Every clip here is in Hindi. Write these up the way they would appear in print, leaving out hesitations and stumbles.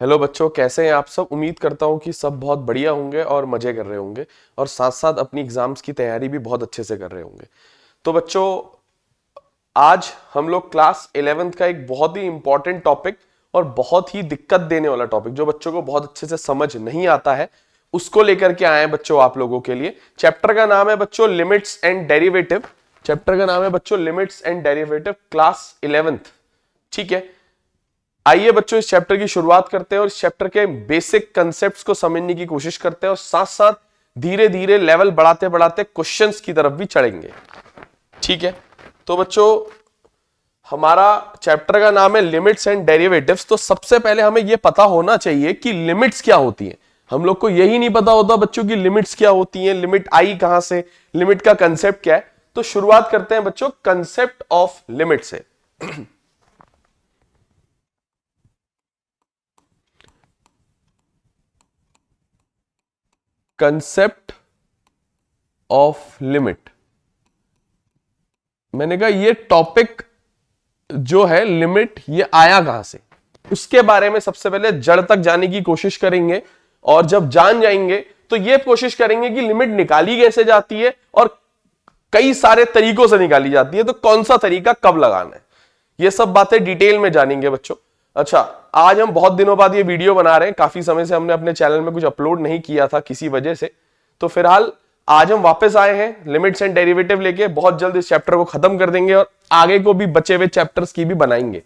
हेलो बच्चों, कैसे हैं आप सब। उम्मीद करता हूं कि सब बहुत बढ़िया होंगे और मजे कर रहे होंगे और साथ साथ अपनी एग्जाम्स की तैयारी भी बहुत अच्छे से कर रहे होंगे। तो बच्चों, आज हम लोग क्लास 11th का एक बहुत ही इंपॉर्टेंट टॉपिक और बहुत ही दिक्कत देने वाला टॉपिक जो बच्चों को बहुत अच्छे से समझ नहीं आता है उसको लेकर के आए हैं बच्चों आप लोगों के लिए। चैप्टर का नाम है बच्चों लिमिट्स एंड डेरिवेटिव। चैप्टर का नाम है बच्चों limits and derivative, class 11th। ठीक है, आइए बच्चों इस चैप्टर की शुरुआत करते हैं और इस चैप्टर के बेसिक कंसेप्ट्स को समझने की कोशिश करते हैं और साथ साथ धीरे धीरे लेवल बढ़ाते बढ़ाते क्वेश्चंस की तरफ भी चढ़ेंगे। ठीक है, तो बच्चों हमारा चैप्टर का नाम है लिमिट्स एंड डेरिवेटिव्स। तो सबसे पहले हमें यह पता होना चाहिए कि लिमिट्स क्या होती हैं। हम लोग को यही नहीं पता होता बच्चों की लिमिट्स क्या होती हैं, लिमिट आई कहां से, लिमिट का कंसेप्ट क्या है। तो शुरुआत करते हैं बच्चों कंसेप्ट ऑफ लिमिट से। कंसेप्ट ऑफ लिमिट, मैंने कहा ये टॉपिक जो है लिमिट ये आया कहां से, उसके बारे में सबसे पहले जड़ तक जाने की कोशिश करेंगे। और जब जान जाएंगे तो ये कोशिश करेंगे कि लिमिट निकाली कैसे जाती है और कई सारे तरीकों से निकाली जाती है, तो कौन सा तरीका कब लगाना है, ये सब बातें डिटेल में जानेंगे बच्चों। अच्छा, आज हम बहुत दिनों बाद ये वीडियो बना रहे हैं, काफी समय से हमने अपने चैनल में कुछ अपलोड नहीं किया था किसी वजह से, तो फिलहाल आज हम वापस आए हैं लिमिट्स एंड डेरिवेटिव लेके। बहुत जल्द इस चैप्टर को खत्म कर देंगे और आगे को भी बचे हुए चैप्टर्स की भी बनाएंगे।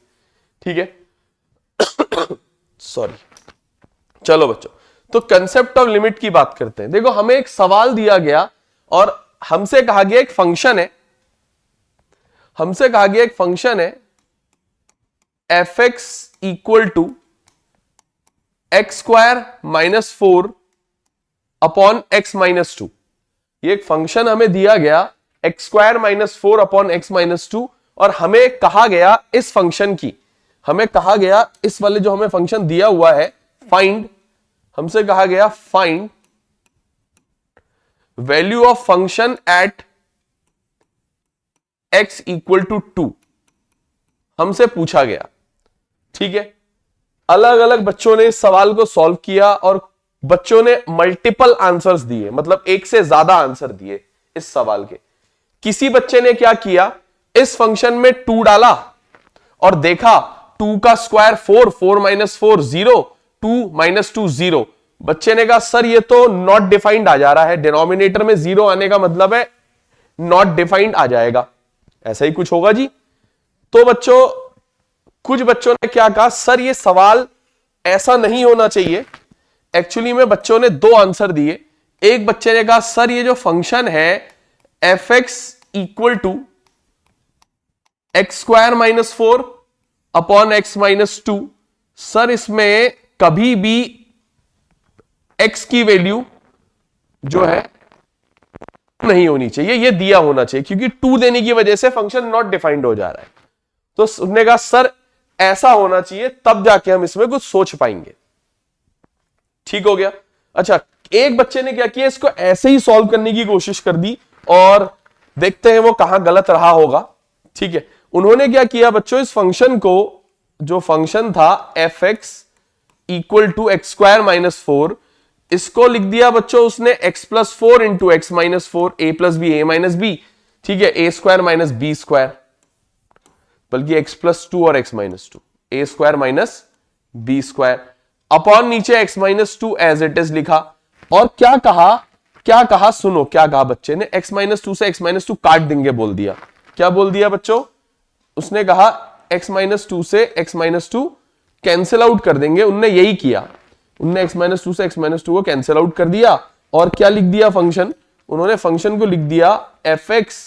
ठीक है सॉरी। चलो बच्चों, तो कंसेप्ट ऑफ लिमिट की बात करते हैं। देखो, हमें एक सवाल दिया गया और हमसे कहा गया एक फंक्शन है, हमसे कहा गया एक फंक्शन है F X equal to X square minus 4 upon X minus 2। ये एक फंक्शन हमें दिया गया X square minus 4 upon X minus 2, और हमें कहा गया इस फंक्शन की, हमें कहा गया इस वाले जो हमें फंक्शन दिया हुआ है फाइंड, हमसे कहा गया find value of function at X equal to 2, हमसे पूछा गया। ठीक है, अलग अलग बच्चों ने इस सवाल को सॉल्व किया और बच्चों ने मल्टीपल आंसर्स दिए, मतलब एक से ज्यादा आंसर दिए इस सवाल के। किसी बच्चे ने क्या किया, इस फंक्शन में 2 डाला और देखा 2 का स्क्वायर 4, 4 माइनस 4 0, 2 माइनस 2 0। बच्चे ने कहा सर ये तो नॉट डिफाइंड आ जा रहा है, डिनोमिनेटर में 0 आने का मतलब है नॉट डिफाइंड आ जाएगा, ऐसा ही कुछ होगा जी। तो बच्चों, कुछ बच्चों ने क्या कहा, सर ये सवाल ऐसा नहीं होना चाहिए। एक्चुअली में बच्चों ने 2 आंसर दिए। एक बच्चे ने कहा सर ये जो फंक्शन है F X equal to X square minus 4 upon X minus 2, sir इसमें कभी भी एक्स की वैल्यू जो है नहीं होनी चाहिए, ये दिया होना चाहिए, क्योंकि 2 देने की वजह से फंक्शन नॉट डिफाइंड हो जा रहा है। तो उसने कहा सर ऐसा होना चाहिए, तब जाके हम इसमें कुछ सोच पाएंगे। ठीक हो गया। अच्छा, एक बच्चे ने क्या किया, इसको ऐसे ही सॉल्व करने की कोशिश कर दी और देखते हैं वो कहां गलत रहा होगा। ठीक है, उन्होंने क्या किया बच्चों, इस फंक्शन को, जो फंक्शन था F X equal to X square minus 4, इसको लिख दिया बच्चों उसने X plus 4 into x minus 4, A plus B A minus B. ठीक है, A square minus B square, बल्कि एक्स प्लस 2 और X minus 2, A square minus B square upon नीचे X minus 2 as it is लिखा। और क्या कहा, क्या कहा, सुनो क्या कहा बच्चे ने, एक्स माइनस 2 से एक्स माइनस 2 काट देंगे बोल दिया। क्या बोल दिया बच्चों, उसने कहा एक्स माइनस 2 से एक्स माइनस 2 कैंसिल आउट कर देंगे। उनने यही किया, उनने एक्स माइनस 2 से एक्स माइनस 2 को कैंसिल आउट कर दिया और क्या लिख दिया फंक्शन, उन्होंने फंक्शन को लिख दिया F X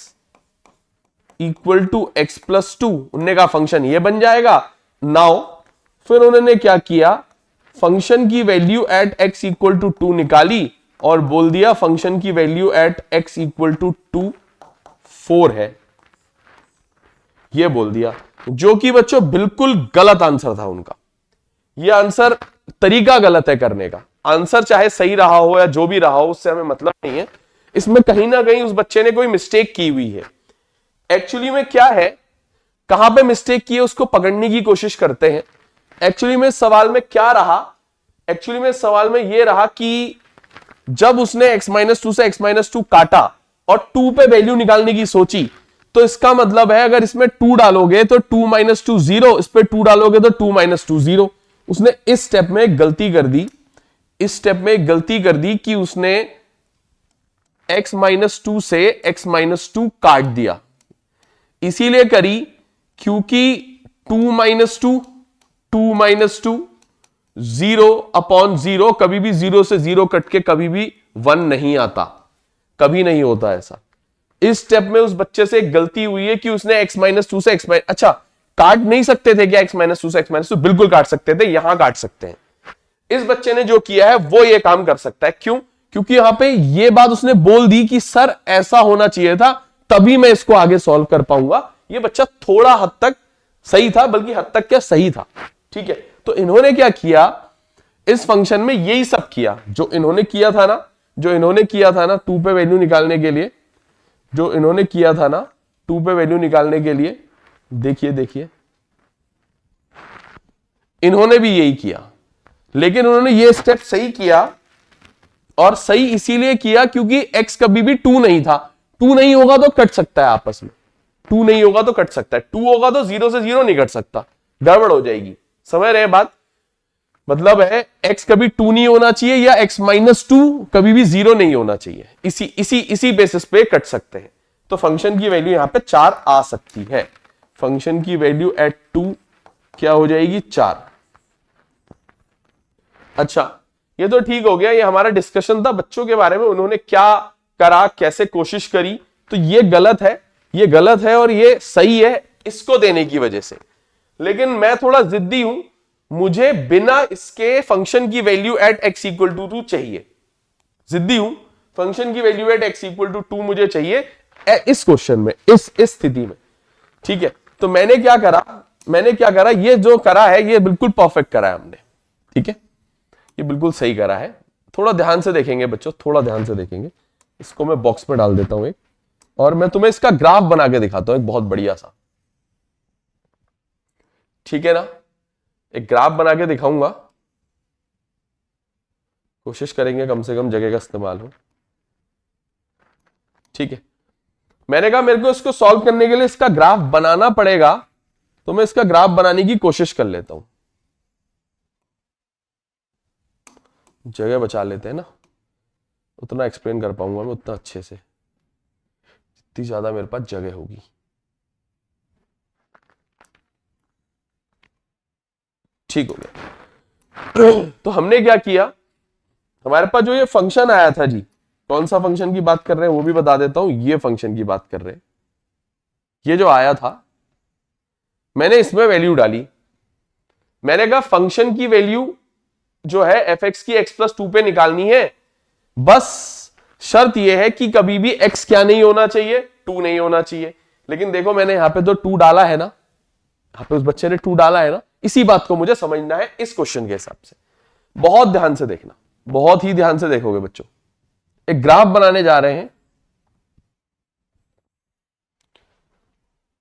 equal to X plus 2। उन्होंने कहा फंक्शन ये बन जाएगा। नाउ फिर उन्होंने क्या किया, फंक्शन की value at X equal to 2 निकाली और बोल दिया फंक्शन की value at X equal to 2 4 है, ये बोल दिया, जो कि बच्चों बिल्कुल गलत आंसर था उनका। ये आंसर, तरीका गलत है करने का। आंसर चाहे सही रहा हो या जो भी रहा हो, उससे हमें मतलब नहीं है, इसमें कहीं ना कहीं उस बच्चे ने कोई मिस्टेक की हुई है। एक्चुअली में क्या है, कहां पे मिस्टेक की है उसको पकड़ने की कोशिश करते हैं। एक्चुअली में सवाल में क्या रहा, एक्चुअली में सवाल में यह रहा कि जब उसने x-2 से x-2 काटा और 2 पे वैल्यू निकालने की सोची, तो इसका मतलब है अगर इसमें 2 डालोगे तो 2 - 2 0, इस पे 2 डालोगे तो 2 - 2 0। उसने इस स्टेप में एक गलती कर दी, इस स्टेप में एक गलती कर दी कि उसने x-2 से x-2 काट दिया। इसीलिए करी क्योंकि 2 - 2 2 - 2 0/0, कभी भी 0 से 0 कट के कभी भी 1 नहीं आता, कभी नहीं होता ऐसा। इस स्टेप में उस बच्चे से एक गलती हुई है कि उसने x-2 से अच्छा काट नहीं सकते थे क्या x-2 से x-2? बिल्कुल काट सकते थे, यहां काट सकते हैं। इस बच्चे ने जो किया है वो ये काम कर सकता है। क्यों? क्योंकि यहां पे ये बात उसने बोल दी कि सर ऐसा होना चाहिए था, तभी मैं इसको आगे सॉल्व कर पाऊंगा। ये बच्चा थोड़ा हद तक सही था, बल्कि हद तक क्या सही था। ठीक है, तो इन्होंने क्या किया इस फंक्शन में, यही सब किया जो इन्होंने किया था ना, 2 पे वैल्यू निकालने के लिए, जो इन्होंने किया था ना 2 पे वैल्यू निकालने के लिए, देखिए इन्होंने भी यही किया, लेकिन उन्होंने ये स्टेप सही किया। और सही इसीलिए किया क्योंकि x कभी भी 2 नहीं था। 2 नहीं होगा तो कट सकता है आपस में, 2 नहीं होगा तो कट सकता है, 2 होगा तो 0 से 0 नहीं कट सकता, गड़बड़ हो जाएगी। समझ रहे हैं बात? मतलब है x कभी 2 नहीं होना चाहिए या x-2 कभी भी 0 नहीं होना चाहिए। इसी बेसिस पे कट सकते हैं। तो फंक्शन की वैल्यू यहां पे 4 आ सकती है। फंक्शन की वैल्यू एट 2 क्या हो जाएगी? 4। अच्छा, ये तो ठीक हो गया, ये हमारा डिस्कशन था बच्चों के बारे में, उन्होंने क्या करा, कैसे कोशिश करी। तो ये गलत है, ये गलत है और ये सही है इसको देने की वजह से। लेकिन मैं थोड़ा जिद्दी हूं, मुझे बिना इसके फंक्शन की वैल्यू एट x = 2 चाहिए। जिद्दी हूं, फंक्शन की वैल्यू एट x = 2 मुझे चाहिए इस क्वेश्चन में, इस स्थिति में। ठीक है, तो मैंने क्या करा, ये जो करा है ये बिल्कुल परफेक्ट करा है हमने। ठीक है, ये बिल्कुल सही करा है। थोड़ा ध्यान से देखेंगे बच्चों, थोड़ा ध्यान से देखेंगे। इसको मैं बॉक्स में डाल देता हूं एक, और मैं तुम्हें इसका ग्राफ बना के दिखाता हूं एक बहुत बढ़िया सा। ठीक है ना, एक ग्राफ बना के दिखाऊंगा, कोशिश करेंगे कम से कम जगह का इस्तेमाल हो। ठीक है, मैंने कहा मेरे को इसको सॉल्व करने के लिए इसका ग्राफ बनाना पड़ेगा, तो मैं इसका ग्राफ बनाने की कोशिश कर लेता हूं। जगह बचा लेते हैं ना, उतना एक्सप्लेन कर पाऊंगा मैं उतना अच्छे से, जितनी ज्यादा मेरे पास जगह होगी। ठीक हो गया। तो हमने क्या किया, हमारे पास जो ये फंक्शन आया था जी, कौन सा फंक्शन की बात कर रहे हैं वो भी बता देता हूं, ये फंक्शन की बात कर रहे हैं। ये जो आया था, मैंने इसमें वैल्यू डाली। मैंने कहा फंक्शन की वैल्यू जो है f(x) की x+2 पे निकालनी है। बस शर्त यह है कि कभी भी x क्या नहीं होना चाहिए, 2 नहीं होना चाहिए। लेकिन देखो मैंने यहां पे तो 2 डाला है ना, यहां पे उस बच्चे ने 2 डाला है ना, इसी बात को मुझे समझना है इस क्वेश्चन के हिसाब से। बहुत ध्यान से देखना, बहुत ही ध्यान से देखोगे बच्चों। एक ग्राफ बनाने जा रहे हैं।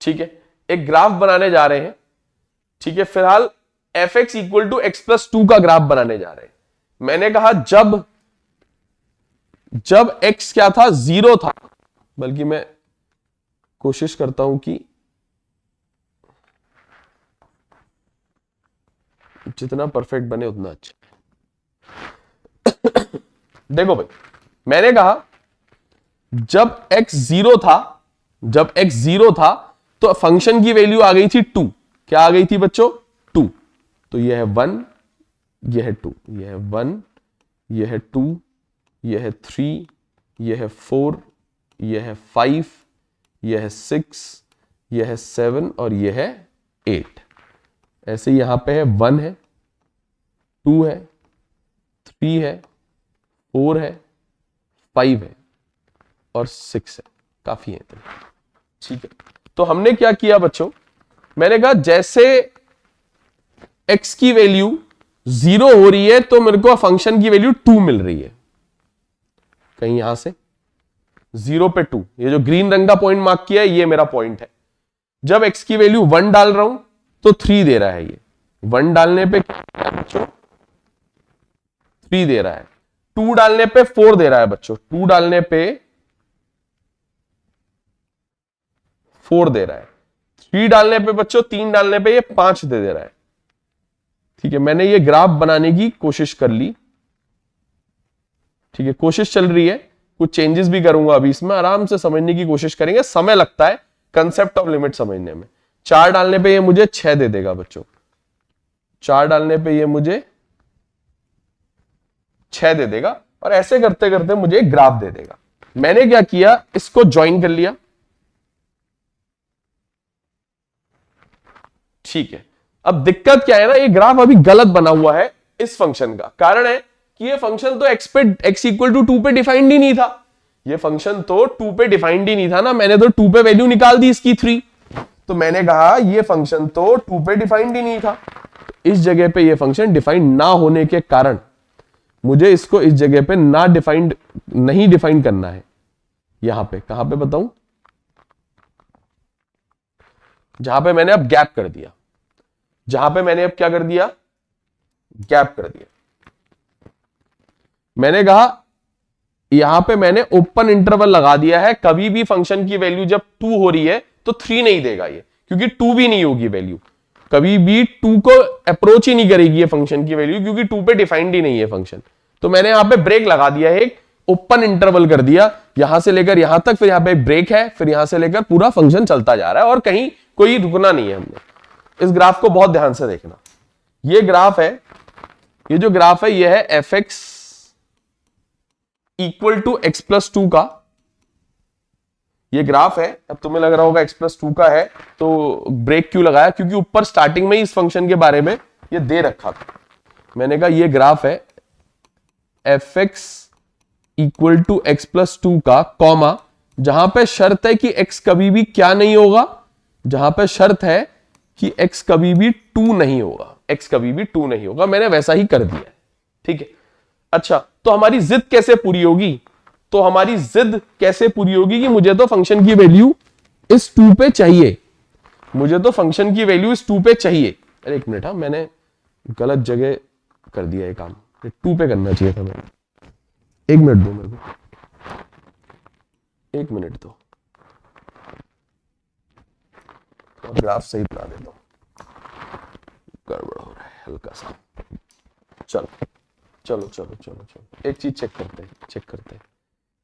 ठीक है, एक ग्राफ बनाने जा रहे हैं। ठीक है, फिलहाल f(x) = x+2 का ग्राफ बनाने जा रहे हैं। मैंने कहा जब x क्या था, 0 था, बल्कि मैं कोशिश करता हूं कि जितना परफेक्ट बने उतना अच्छा। देखो भाई, मैंने कहा जब x 0 था तो फंक्शन की वैल्यू आ गई थी 2। क्या आ गई थी बच्चों? 2। तो यह है 1, यह है 2, यह है 1, यह है 2, यह है 3, यह है 4, यह है 5, यह है 6, यह है 7 और यह है 8। ऐसे यहां पे है 1 है, 2 है, 3 है, 4 है, 5 है और 6 है। काफी है इतने। ठीक है, तो हमने क्या किया बच्चों, मैंने कहा जैसे x की वैल्यू 0 हो रही है तो मेरे को फंक्शन की वैल्यू 2 मिल रही है। कहीं यहां से 0 पे 2, ये जो ग्रीन रंग का पॉइंट मार्क किया है ये मेरा पॉइंट है। जब x की वैल्यू 1 डाल रहा हूं तो 3 दे रहा है ये। 1 डालने पे क्या है बच्चों, 3 दे रहा है। 2 डालने पे 4 दे रहा है बच्चों, 2 डालने पे 4 दे रहा है। 3 डालने पे बच्चों, 3 डालने पे ये 5 दे रहा है। ठीक है, मैंने ये ग्राफ बनाने की कोशिश कर ली। ठीक है, कोशिश चल रही है, कुछ चेंजेस भी करूंगा अभी इसमें, आराम से समझने की कोशिश करेंगे। समय लगता है कंसेप्ट ऑफ लिमिट समझने में। 4 डालने पे ये मुझे 6 दे देगा बच्चों, 4 डालने पे ये मुझे 6 दे देगा, और ऐसे करते करते मुझे एक ग्राफ दे देगा। मैंने क्या किया, इसको ज्वाइन कर लिया। ठीक है, अब दिक्कत क्या है ना, ये ग्राफ अभी गलत बना हुआ है। इस फंक्शन का कारण है कि ये फंक्शन तो x इक्वल टू 2 पे डिफाइंड ही नहीं था। ये फंक्शन तो 2 पे डिफाइंड ही नहीं था ना, मैंने तो 2 पे वैल्यू निकाल दी इसकी 3। तो मैंने कहा ये फंक्शन तो 2 पे डिफाइंड ही नहीं था। इस जगह पे ये फंक्शन डिफाइंड ना होने के कारण मुझे इसको इस जगह पे नहीं डिफाइन करना है। यहां पे कहां पे बताऊं, जहां पे मैंने अब गैप कर दिया, जहां पे मैंने अब क्या कर दिया, गैप कर दिया। मैंने कहा यहां पे मैंने ओपन इंटरवल लगा दिया है। कभी भी फंक्शन की वैल्यू जब 2 हो रही है तो 3 नहीं देगा ये, क्योंकि 2 भी नहीं होगी वैल्यू, कभी भी 2 को अप्रोच ही नहीं करेगी ये फंक्शन की वैल्यू, क्योंकि 2 पे डिफाइंड ही नहीं है फंक्शन। तो मैंने यहां पे ब्रेक लगा दिया है, एक ओपन इंटरवल कर दिया, यहां से लेकर यहां तक, फिर यहां पे एक ब्रेक है, फिर यहां से लेकर पूरा फंक्शन चलता जा रहा है और कहीं कोई रुकना नहीं है हमने। इस ग्राफ को बहुत ध्यान से देखना। ये ग्राफ है, ये जो ग्राफ है ये है fx equal to x plus 2 का ये ग्राफ है। अब तुम्हें लग रहा होगा x प्लस 2 का है तो ब्रेक क्यों लगाया, क्योंकि ऊपर स्टार्टिंग में ही इस फंक्शन के बारे में ये दे रखा था। मैंने कहा ये ग्राफ है fx equal to x plus 2 का, कॉमा, जहां पे शर्त है कि x कभी भी क्या नहीं होगा, जहां पे शर्त है कि x कभी भी 2 नहीं होगा, x कभी भी 2 नहीं होगा। मैंने वैसा ही कर दिया। ठीक है, अच्छा, तो हमारी जिद कैसे पूरी होगी, तो हमारी जिद कैसे पूरी होगी कि मुझे तो फंक्शन की वैल्यू इस 2 पे चाहिए, मुझे तो फंक्शन की वैल्यू इस 2 पे चाहिए। अरे एक मिनट, हाँ मैंने गलत जगह कर दिया ये काम, 2 पे करना चाहिए था मैंने। एक मिनट दो मेरे को, एक मिनट दो, और ग्राफ सही बना देता हूं, गड़बड़ हो रहा है हल्का सा। चलो चलो चलो चलो चलो, एक चीज चेक करते हैं।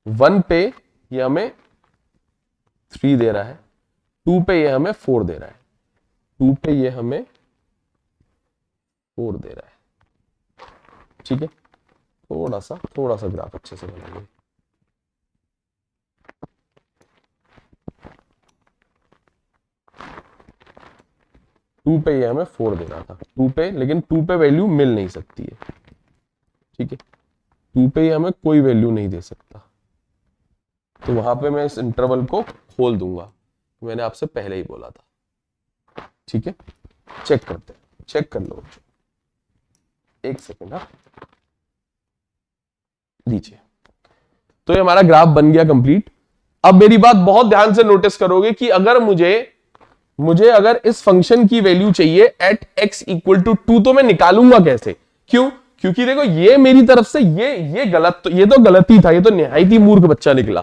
1 पे ये हमें 3 दे रहा है, 2 पे ये हमें 4 दे रहा है, 2 पे ये हमें 4 दे रहा है। ठीक है, थोड़ा सा ग्राफ अच्छे से बनाइए। टू पे ये हमें 4 देना था, 2 पे, लेकिन 2 पे वैल्यू मिल नहीं सकती है। ठीक है, 2 पे ये हमें कोई वैल्यू नहीं दे सकता, तो वहां पे मैं इस इंटरवल को खोल दूंगा, मैंने आपसे पहले ही बोला था। ठीक है, चेक करते हैं, चेक कर लो, एक सेकेंड, हाँ लीजिए। तो ये हमारा ग्राफ बन गया कंप्लीट। अब मेरी बात बहुत ध्यान से नोटिस करोगे कि अगर मुझे अगर इस फंक्शन की वैल्यू चाहिए एट x इक्वल टू 2, तो मैं निकालूंगा कैसे? क्यों? क्योंकि देखो ये मेरी तरफ से ये गलत, ये तो गलती था, ये तो निहायत ही मूर्ख बच्चा निकला।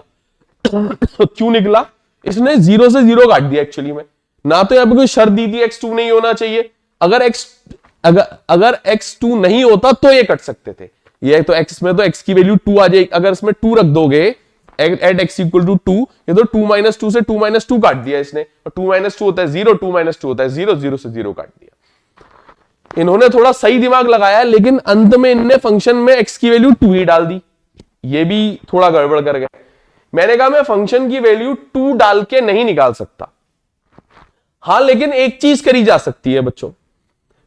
क्यों निकला? इसने 0 से 0 काट दिया एक्चुअली में। ना तो यहां पे कोई शर्त दी थी x2 नहीं होना चाहिए, अगर x2 नहीं होता तो ये कट सकते थे। ये तो x में तो x की वैल्यू 2 आ जाएगी, अगर इसमें 2 रख दोगे एट x इक्वल टू 2, ये तो 2 - 2 से 2 - 2 काट दिया इसने, और 2 - 2 होता है 0, 2 - 2 होता है 0, 0 से 0 काट दिया। इन्होंने थोड़ा सही दिमाग लगाया, लेकिन अंत में इनने फंक्शन में x की वैल्यू 2 ही डाल दी, ये भी थोड़ा गड़बड़ कर गए। मैंने कहा मैं फंक्शन की वैल्यू 2 डाल के नहीं निकाल सकता, हां लेकिन एक चीज करी जा सकती है बच्चों।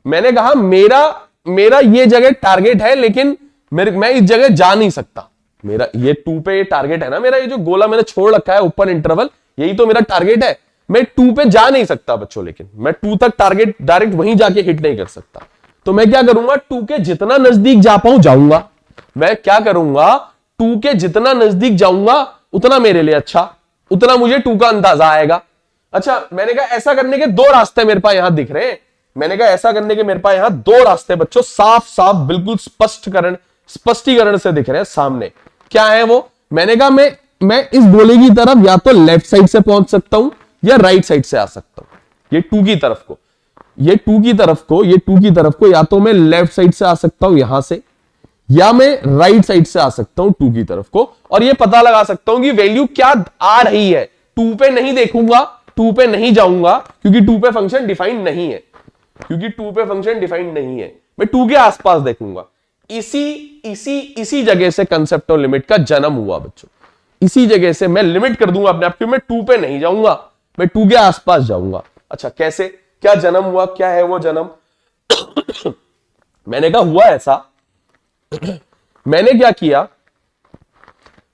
मैंने कहा मेरा ये जगह टारगेट है, लेकिन मैं इस जगह जा नहीं सकता। मेरा ये 2 पे ये टारगेट है ना, मेरा ये जो गोला मैंने छोड़ रखा है ओपन इंटरवल, यही तो मेरा टारगेट है। मैं 2 पे जा नहीं सकता बच्चों, लेकिन मैं 2 तक टारगेट डायरेक्ट वहीं जाके हिट नहीं कर सकता। तो मैं क्या करूंगा, 2 के जितना नजदीक जा पाऊं जाऊंगा। मैं क्या करूंगा, 2 के जितना नजदीक जाऊंगा उतना मेरे लिए अच्छा, उतना मुझे 2 का अंदाजा आएगा। अच्छा, मैंने कहा ऐसा करने के 2 रास्ते मेरे पास यहां दिख रहे हैं। मैंने कहा ऐसा करने के मेरे पास यहां दो रास्ते बच्चों, साफ साफ बिल्कुल स्पष्टीकरण से दिख रहे हैं सामने। क्या है वो? मैंने कहा मैं इस गोले की तरफ या तो लेफ्ट साइड से पहुंच सकता हूं या राइट साइड से आ सकता हूं। ये 2 की तरफ को, ये 2 की तरफ को या तो मैं लेफ्ट साइड से आ सकता हूं यहां से, या मैं राइट साइड से आ सकता हूं 2 की तरफ को, और ये पता लगा सकता हूं कि वैल्यू क्या आ रही है। 2 पे नहीं देखूंगा, 2 पे नहीं जाऊंगा, क्योंकि 2 पे फंक्शन डिफाइंड नहीं है, मैं 2 के आसपास देखूंगा। इसी जगह से कंसेप्ट ऑफ लिमिट का जन्म हुआ बच्चों। इसी जगह से मैं लिमिट कर दूंगा अपने आप की, मैं 2 पे नहीं जाऊंगा, मैं 2 के आसपास जाऊंगा। अच्छा कैसे, क्या जन्म हुआ, क्या है वो जन्म? मैंने कहा हुआ ऐसा, मैंने क्या किया,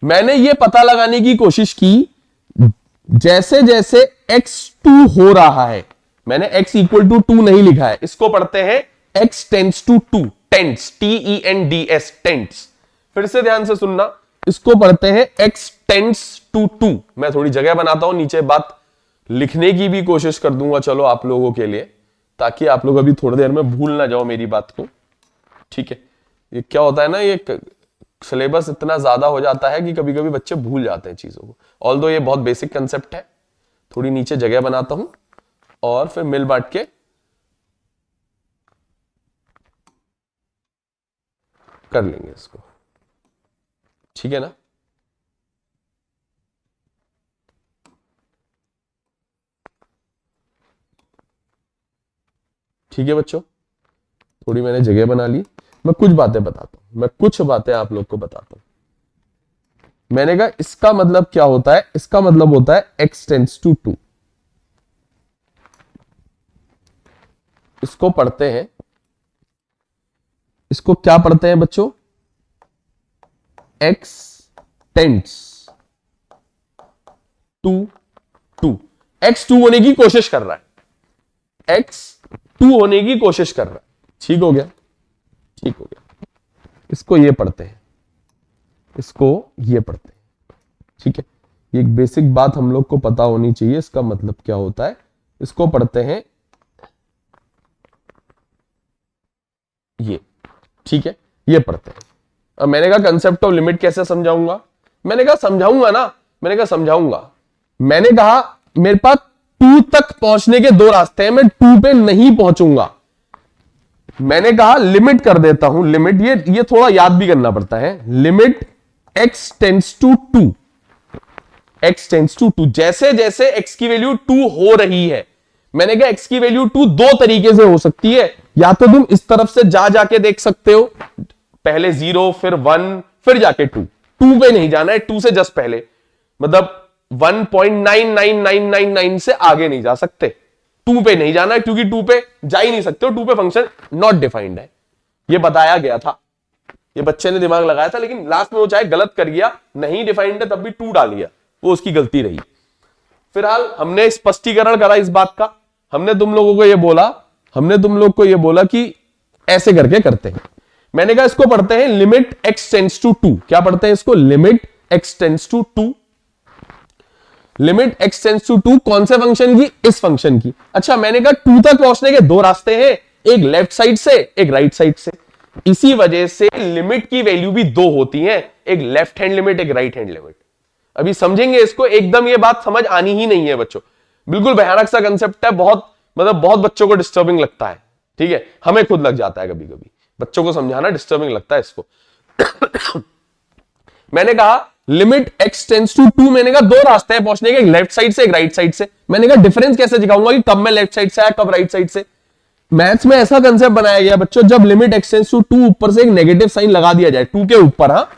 मैंने ये पता लगाने की कोशिश की जैसे जैसे x2 हो रहा है, मैंने x इक्वल टू 2 नहीं लिखा है, इसको पढ़ते हैं x tends to 2, tends, TENDS, tends. फिर से ध्यान से सुनना, इसको पढ़ते हैं x टेंड्स टू 2। मैं थोड़ी जगह बनाता हूं, नीचे बात लिखने की भी कोशिश कर दूंगा चलो आप लोगों के लिए, ताकि आप लोग अभी थोड़ी देर में भूल ना जाओ मेरी बात को। ठीक है, ये क्या होता है ना, ये सिलेबस इतना ज्यादा हो जाता है कि कभी कभी बच्चे भूल जाते हैं चीजों को। ऑल्दो ये बहुत बेसिक कंसेप्ट है, थोड़ी नीचे जगह बनाता हूं और फिर मिल बांट के कर लेंगे इसको। ठीक है ना? ठीक है बच्चों, थोड़ी मैंने जगह बना ली, मैं कुछ बातें बताता हूं, मैं कुछ बातें आप लोग को बताता हूं। मैंने कहा इसका मतलब क्या होता है, इसका मतलब होता है x टेंड्स टू 2। इसको पढ़ते हैं, इसको क्या पढ़ते हैं बच्चों? x tends to 2। x 2 होने की कोशिश कर रहा है, x 2 होने की कोशिश कर रहा है। ठीक हो गया, ठीक हो गया। इसको ये पढ़ते हैं, इसको ये पढ़ते हैं। ठीक है, ये एक बेसिक बात हम लोग को पता होनी चाहिए, इसका मतलब क्या होता है। इसको पढ़ते हैं ये। ठीक है, ये पढ़ते हैं। अब मैंने कहा कंसेप्ट ऑफ लिमिट कैसे समझाऊंगा, मैंने कहा समझाऊंगा ना, मैंने कहा समझाऊंगा। मैंने कहा मेरे पास 2 तक पहुंचने के 2 रास्ते हैं, मैं 2 पे नहीं पहुंचूंगा। मैंने कहा लिमिट कर देता हूं, लिमिट ये थोड़ा याद भी करना पड़ता है। Limit x tends to 2, x tends to 2, जैसे जैसे x की वैल्यू 2 हो रही है। मैंने कहा x की वैल्यू 2 दो तरीके से हो सकती है, या तो तुम इस तरफ से जाके देख सकते हो, पहले 0 फिर 1 फिर जाके 2 पे नहीं जाना है, 2 से जस्ट पहले, मतलब 1.99999 से आगे नहीं जा सकते, 2 पे नहीं जाना है, क्योंकि 2 पे जा ही नहीं सकते हो, 2 पे फंक्शन नॉट डिफाइंड है। ये बताया गया था, ये बच्चे ने दिमाग लगाया था, लेकिन लास्ट में वो चाहे गलत कर गया, नहीं डिफाइंड है तब भी 2 डाल दिया, वो उसकी गलती रही। फिलहाल हमने स्पष्टीकरण करा इस बात का, हमने तुम लोगों को ये बोला कि ऐसे करके करते हैं। मैंने कहा इसको पढ़ते हैं लिमिट x टेंड्स टू 2। क्या पढ़ते हैं इसको? Limit x tends to 2। Limit x tends to 2 कौन से फंक्शन की? इस फंक्शन की। अच्छा, मैंने कहा 2 तक पहुंचने के 2 रास्ते हैं, एक लेफ्ट साइड से एक राइट साइड से। इसी वजह से लिमिट की वैल्यू भी 2 होती है, एक लेफ्ट हैंड लिमिट एक राइट हैंड लिमिट। अभी समझेंगे इसको, एकदम ये बात समझ आनी ही नहीं है बच्चों, बिल्कुल भयानक सा कंसेप्ट है, बहुत बहुत बच्चों को डिस्टर्बिंग लगता है। ठीक है, हमें खुद लग जाता है कभी कभी, बच्चों को समझाना डिस्टर्बिंग लगता है इसको। मैंने कहा लिमिट x टेंड्स टू 2, मैंने कहा 2 रास्ते हैं पहुंचने के, एक लेफ्ट साइड से एक राइट साइड से। मैंने कहा डिफरेंस कैसे दिखाऊंगा कि कब मैं लेफ्ट साइड से आया कब राइट साइड से। मैथ्स में ऐसा कंसेप्ट बनाया गया बच्चों, जब लिमिट x टेंड्स टू 2 ऊपर से एक नेगेटिव साइन लगा दिया जाए, 2 के ऊपर, हाँ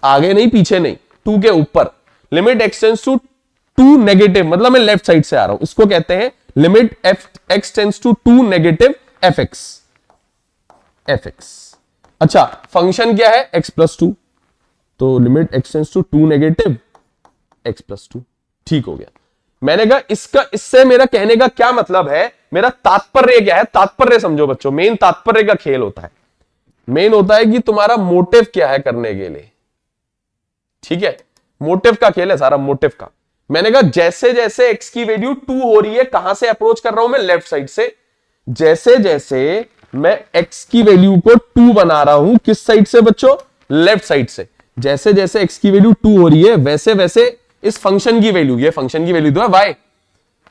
आगे नहीं पीछे नहीं, 2 के ऊपर, limit x tends to 2 negative, मतलब मैं लेफ्ट साइड से आ रहा हूं, इसको कहते हैं limit x tends to 2 negative fx। अच्छा, फंक्शन क्या है? x प्लस 2, तो limit x tends to 2 negative x plus 2। ठीक हो गया। मैंने कहा इससे मेरा कहने का क्या मतलब है, मेरा तात्पर्य क्या है? तात्पर्य समझो बच्चों, मेन तात्पर्य का खेल होता है, मेन होता है कि तुम्हारा मोटिव क्या है करने के लिए। ठीक है, मोटिव का खेल है सारा, मोटिव का। मैंने कहा जैसे जैसे x की वैल्यू 2 हो रही है, कहां से अप्रोच कर रहा हूं मैं? लेफ्ट साइड से। जैसे जैसे मैं x की वैल्यू को 2 बना रहा हूं, किस साइड से बच्चों? लेफ्ट साइड से। जैसे जैसे x की वैल्यू 2 हो रही है वैसे वैसे इस फंक्शन की वैल्यू, ये फंक्शन की वैल्यू तो है y,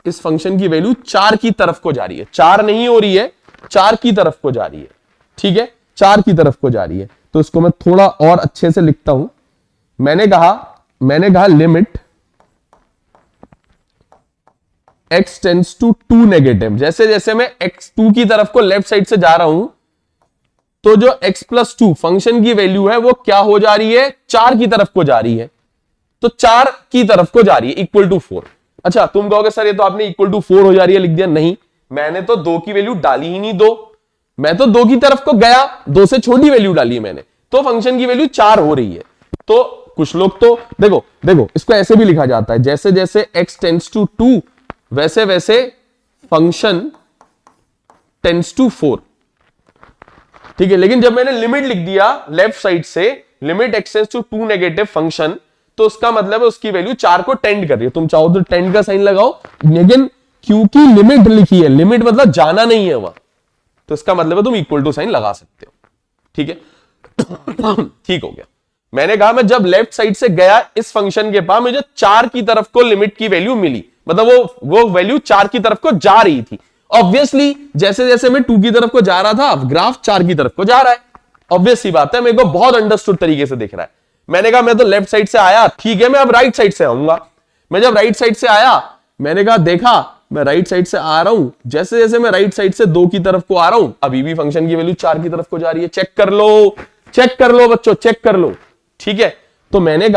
इस फंक्शन की वैल्यू 4 की तरफ को जा रही है। 4 नहीं हो रही है, 4 की तरफ को जा रही है। ठीक है, 4 की तरफ को जा रही है। तो इसको मैं थोड़ा और अच्छे से लिखता हूं। मैंने कहा limit x tends to 2 negative. जैसे जैसे मैं x 2 की तरफ को लेफ्ट साइड से जा रहा हूं तो जो x प्लस 2 फंक्शन की वैल्यू है वो क्या हो जा रही है? 4 की तरफ को जा रही है। तो 4 की तरफ को जा रही है इक्वल टू 4। अच्छा, तुम कहोगे सर ये तो आपने इक्वल टू 4 हो जा रही है लिख दिया। नहीं, मैंने तो 2 की वैल्यू डाली ही नहीं। 2 मैं तो 2 की तरफ को गया, 2 से छोटी वैल्यू डाली मैंने, तो फंक्शन की वैल्यू 4 हो रही है। तो कुछ लोग तो देखो इसको ऐसे भी लिखा जाता है, जैसे जैसे x टेंड्स टू 2 वैसे वैसे फंक्शन टेंड्स टू 4। ठीक है, लेकिन जब मैंने लिमिट लिख दिया लेफ्ट साइड से, limit x tends to 2 negative function, तो उसका मतलब है उसकी वैल्यू 4 को टेंड कर रही है। तुम चाहो तो टेंड का साइन लगाओ, लेकिन क्योंकि लिमिट लिखी है, लिमिट मतलब जाना नहीं है वहां, तो इसका मतलब है तुम इक्वल टू साइन लगा सकते हो। ठीक है ठीक हो गया। मैंने कहा मैं जब लेफ्ट साइड से गया इस फंक्शन के पास, मुझे 4 की तरफ को लिमिट की वैल्यू मिली, मतलब वो वैल्यू 4 की तरफ को जा रही थी। ऑब्वियसली जैसे जैसे मैं 2 की तरफ को जा रहा था, ग्राफ 4 की तरफ को जा रहा है। ऑब्वियस सी बात है, मेरे को बहुत अंडरस्टूड तरीके से दिख रहा है। मैंने कहा मैं तो लेफ्ट साइड से आया, ठीक है मैं अब राइट साइड से आऊंगा। मैं जब राइट साइड से आया, मैंने कहा देखा मैं राइट साइड से आ रहा हूं, जैसे जैसे मैं राइट साइड से 2 की तरफ को आ रहा हूं, अभी भी फंक्शन की वैल्यू 4 की तरफ को जा रही है। चेक कर लो बच्चों, चेक कर लो। ठीक है, तो मैंने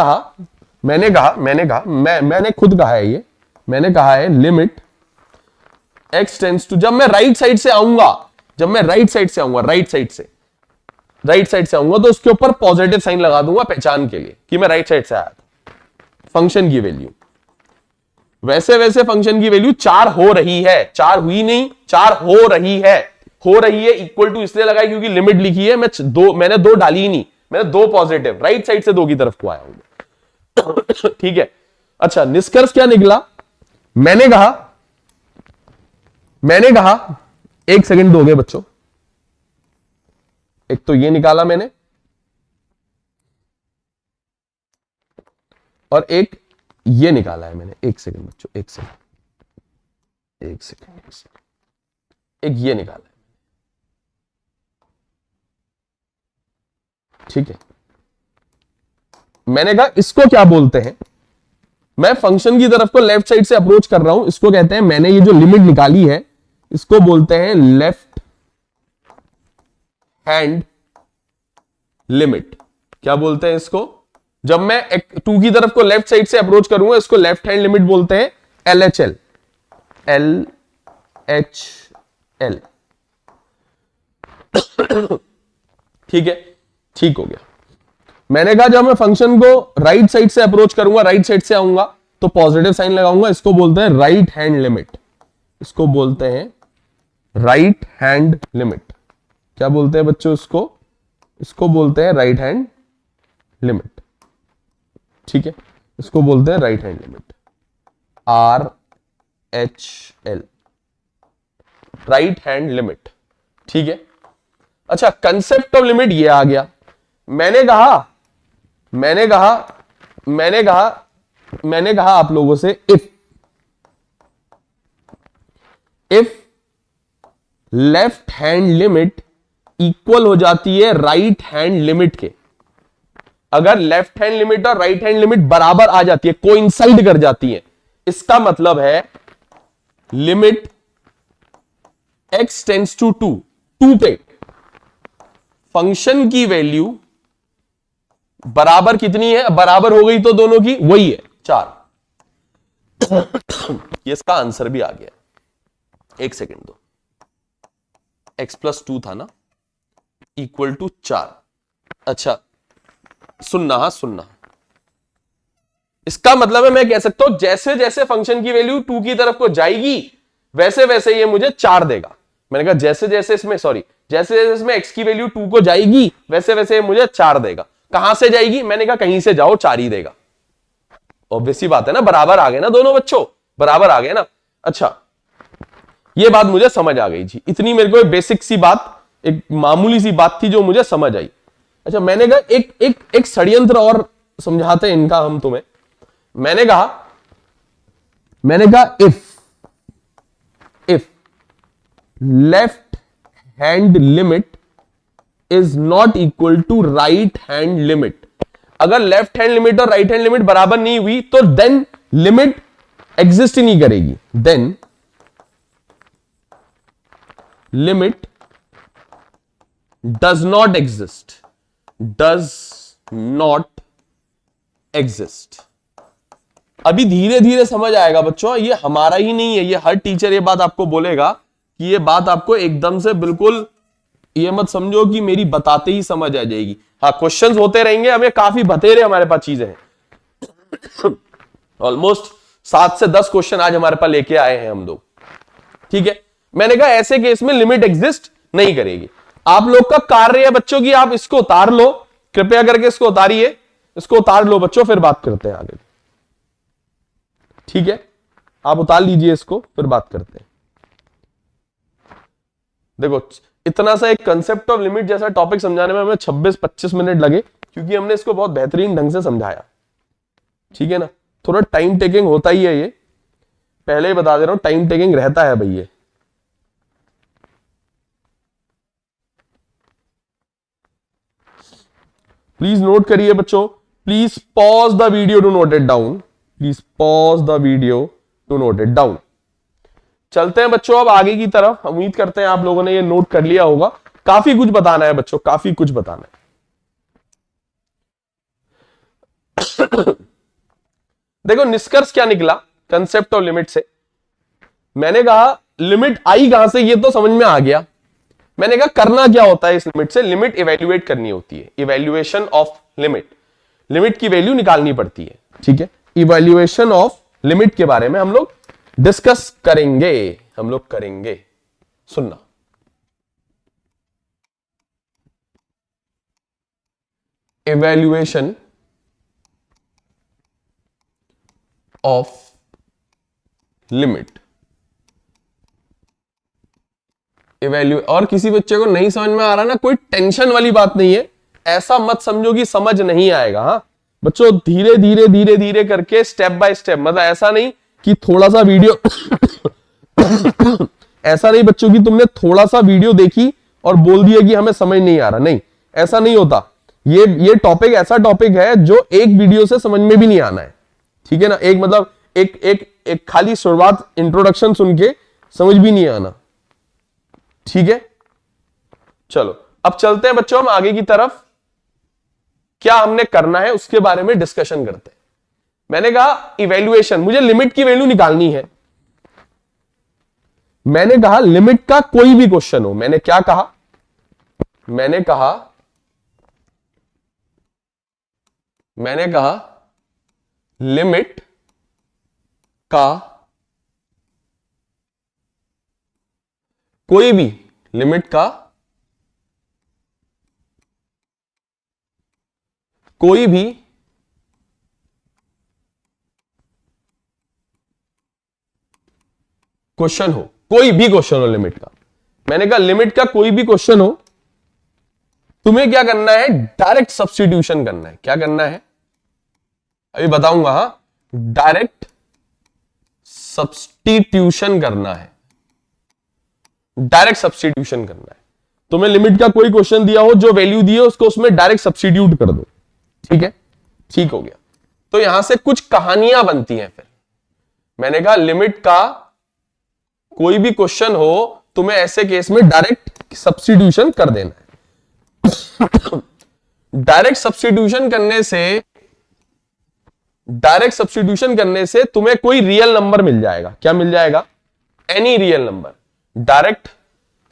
खुद कहा है ये, मैंने कहा है लिमिट x टेंड्स टू, जब मैं राइट साइड से आऊंगा, राइट साइड से आऊंगा तो उसके ऊपर पॉजिटिव साइन लगा दूंगा पहचान के लिए कि मैं राइट साइड से आया था। फंक्शन की वैल्यू वैसे वैसे फंक्शन की वैल्यू 4 हो रही है, 4 हुई नहीं, 4 हो रही है इक्वल टू इसलिए लगाई क्योंकि लिमिट लिखी है। मैंने 2 डाली ही नहीं, मैंने 2 पॉजिटिव, राइट साइड से 2 की तरफ को आया हूं। ठीक है, अच्छा निष्कर्ष क्या निकला? मैंने कहा एक सेकंड दोगे बच्चों, एक तो ये निकाला मैंने और एक ये निकाला है मैंने। एक सेकंड बच्चों, एक सेकंड, एक ये निकाला है। ठीक है, मैंने कहा इसको क्या बोलते हैं? मैं फंक्शन की तरफ को लेफ्ट साइड से अप्रोच कर रहा हूं, इसको कहते हैं, मैंने ये जो लिमिट निकाली है इसको बोलते हैं लेफ्ट हैंड लिमिट। क्या बोलते हैं इसको? जब मैं 2 की तरफ को लेफ्ट साइड से अप्रोच करूंगा इसको लेफ्ट हैंड लिमिट बोलते हैं, LHL। ठीक है, ठीक हो गया। मैंने कहा जब मैं फंक्शन को राइट साइड से अप्रोच करूंगा, राइट साइड से आऊंगा तो पॉजिटिव साइन लगाऊंगा, इसको बोलते हैं राइट हैंड लिमिट। इसको बोलते हैं राइट हैंड लिमिट। क्या बोलते हैं बच्चों इसको बोलते हैं राइट हैंड लिमिट। ठीक है, इसको बोलते हैं right hand limit, RHL, right hand limit. ठीक है, अच्छा कंसेप्ट ऑफ लिमिट ये आ गया। मैंने कहा आप लोगों से if left hand limit equal हो जाती है राइट हैंड लिमिट के, अगर लेफ्ट हैंड लिमिट और राइट हैंड लिमिट बराबर आ जाती है, कोइंसाइड कर जाती है, इसका मतलब है लिमिट x टेंड्स टू 2 पे फंक्शन की वैल्यू बराबर कितनी है? बराबर हो गई तो दोनों की वही है 4। ये इसका आंसर भी आ गया। एक सेकेंड दो, x प्लस 2 था ना, इक्वल टू 4। अच्छा सुनना, इसका मतलब है मैं कह सकता हूं जैसे जैसे फंक्शन की वैल्यू 2 की तरफ को जाएगी वैसे वैसे ये मुझे 4 देगा। मैंने कहा जैसे जैसे इसमें x की वैल्यू 2 को जाएगी वैसे वैसे ये मुझे 4 देगा। कहां से जाएगी? मैंने कहा कहीं से जाओ 4 ही देगा। ऑब्वियस सी बात है ना, बराबर आ गए ना दोनों बच्चों, बराबर आ गए ना। अच्छा ये बात मुझे समझ आ गई थी, इतनी मेरे को एक बेसिक सी बात, एक मामूली सी बात थी जो मुझे समझ आई। अच्छा, मैंने कहा एक षड्यंत्र और समझाते हैं इनका हम तुम्हें। मैंने कहा if left hand limit is not equal to right hand limit, अगर लेफ्ट हैंड लिमिट और राइट हैंड लिमिट बराबर नहीं हुई तो देन लिमिट एग्जिस्ट ही नहीं करेगी, then limit does not exist. अभी धीरे धीरे समझ आएगा बच्चों, ये हमारा ही नहीं है, ये हर टीचर ये बात आपको बोलेगा कि ये बात आपको एकदम से बिल्कुल ये मत समझो कि मेरी बताते ही समझ आ जाएगी। हाँ, क्वेश्चंस होते रहेंगे, हमें काफी बतेरे हमारे पास चीजें हैं। ऑलमोस्ट 7 से 10 क्वेश्चन आज हमारे पास लेके आए हैं हम लोग, ठीक है। मैंने कहा ऐसे केस में लिमिट एग्जिस्ट नहीं करेगी। आप लोग का कार्य है बच्चों की आप इसको उतार लो, कृपया करके इसको उतारिए, इसको उतार लो बच्चों, फिर बात करते हैं आगे, ठीक है। आप उतार लीजिए इसको, फिर बात करते हैं। देखो, इतना सा एक कंसेप्ट ऑफ लिमिट जैसा टॉपिक समझाने में हमें 26-25 मिनट लगे, क्योंकि हमने इसको बहुत बेहतरीन ढंग से समझाया, ठीक है ना। थोड़ा टाइम टेकिंग होता ही है, ये पहले ही बता दे रहा हूं, टाइम टेकिंग रहता है भैया। प्लीज नोट करिए बच्चों, please pause the video to note it down, please pause the video to note it down. चलते हैं बच्चों अब आगे की तरफ। उम्मीद करते हैं आप लोगों ने ये नोट कर लिया होगा। काफी कुछ बताना है बच्चों, काफी कुछ बताना है। देखो निष्कर्ष क्या निकला कंसेप्ट ऑफ लिमिट से। मैंने कहा लिमिट आई कहां से, ये तो समझ में आ गया। मैंने कहा करना क्या होता है इस लिमिट से, लिमिट इवैल्यूएट करनी होती है, इवैल्यूएशन ऑफ लिमिट, लिमिट की वैल्यू निकालनी पड़ती है, ठीक है। इवैल्यूएशन ऑफ लिमिट के बारे में हम लोग डिस्कस करेंगे, हम लोग करेंगे, सुनना। इवैल्यूएशन ऑफ लिमिट, और किसी बच्चे को नहीं समझ में आ रहा ना, कोई टेंशन वाली बात नहीं है, ऐसा मत समझो कि समझ नहीं आएगा। हाँ बच्चों, धीरे धीरे धीरे धीरे करके स्टेप बाय स्टेप, मतलब ऐसा नहीं कि थोड़ा सा वीडियो ऐसा नहीं बच्चों कि तुमने थोड़ा सा वीडियो देखी और बोल दिया कि हमें समझ नहीं आ रहा, नहीं, ऐसा नहीं होता। ये टॉपिक ऐसा टॉपिक है जो एक वीडियो से समझ में भी नहीं आना है, ठीक है ना। एक मतलब एक खाली शुरुआत इंट्रोडक्शन सुन के समझ भी नहीं आना, ठीक है। चलो अब चलते हैं बच्चों हम आगे की तरफ, क्या हमने करना है उसके बारे में डिस्कशन करते हैं। मैंने कहा इवैल्यूएशन, मुझे लिमिट की वैल्यू निकालनी है। मैंने कहा लिमिट का कोई भी क्वेश्चन हो, मैंने क्या कहा, मैंने कहा लिमिट का कोई भी, लिमिट का कोई भी क्वेश्चन हो, कोई भी क्वेश्चन हो लिमिट का। मैंने कहा लिमिट का कोई भी क्वेश्चन हो, तुम्हें क्या करना है, डायरेक्ट सब्स्टिट्यूशन करना है। क्या करना है अभी बताऊंगा। हाँ, डायरेक्ट सब्स्टिट्यूशन करना है, डायरेक्ट सब्स्टिट्यूशन करना है। तुम्हें लिमिट का कोई क्वेश्चन दिया हो, जो वैल्यू दी है उसको उसमें डायरेक्ट सब्स्टिट्यूट कर दो, ठीक है, ठीक हो गया। तो यहां से कुछ कहानियां बनती हैं फिर। मैंने कहा लिमिट का कोई भी क्वेश्चन हो, तुम्हें ऐसे केस में डायरेक्ट सब्स्टिट्यूशन कर देना है। डायरेक्ट सब्स्टिट्यूशन करने से तुम्हें कोई रियल नंबर मिल जाएगा। क्या मिल जाएगा, any real number. Direct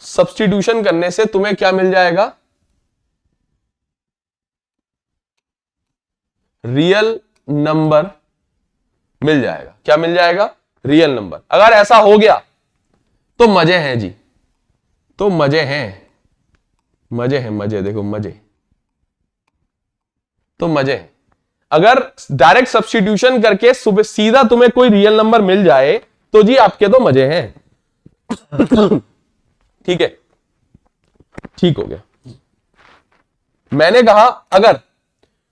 substitution करने से तुम्हें क्या मिल जाएगा, रियल नंबर मिल जाएगा। क्या मिल जाएगा, रियल नंबर। अगर ऐसा हो गया तो मजे हैं जी, तो मजे हैं, मजे हैं, मजे, देखो मजे, तो मजे हैं। अगर डायरेक्ट सब्स्टिट्यूशन करके सुबह सीधा तुम्हें कोई रियल नंबर मिल जाए तो जी आपके तो मजे हैं। ठीक है, ठीक हो गया। मैंने कहा अगर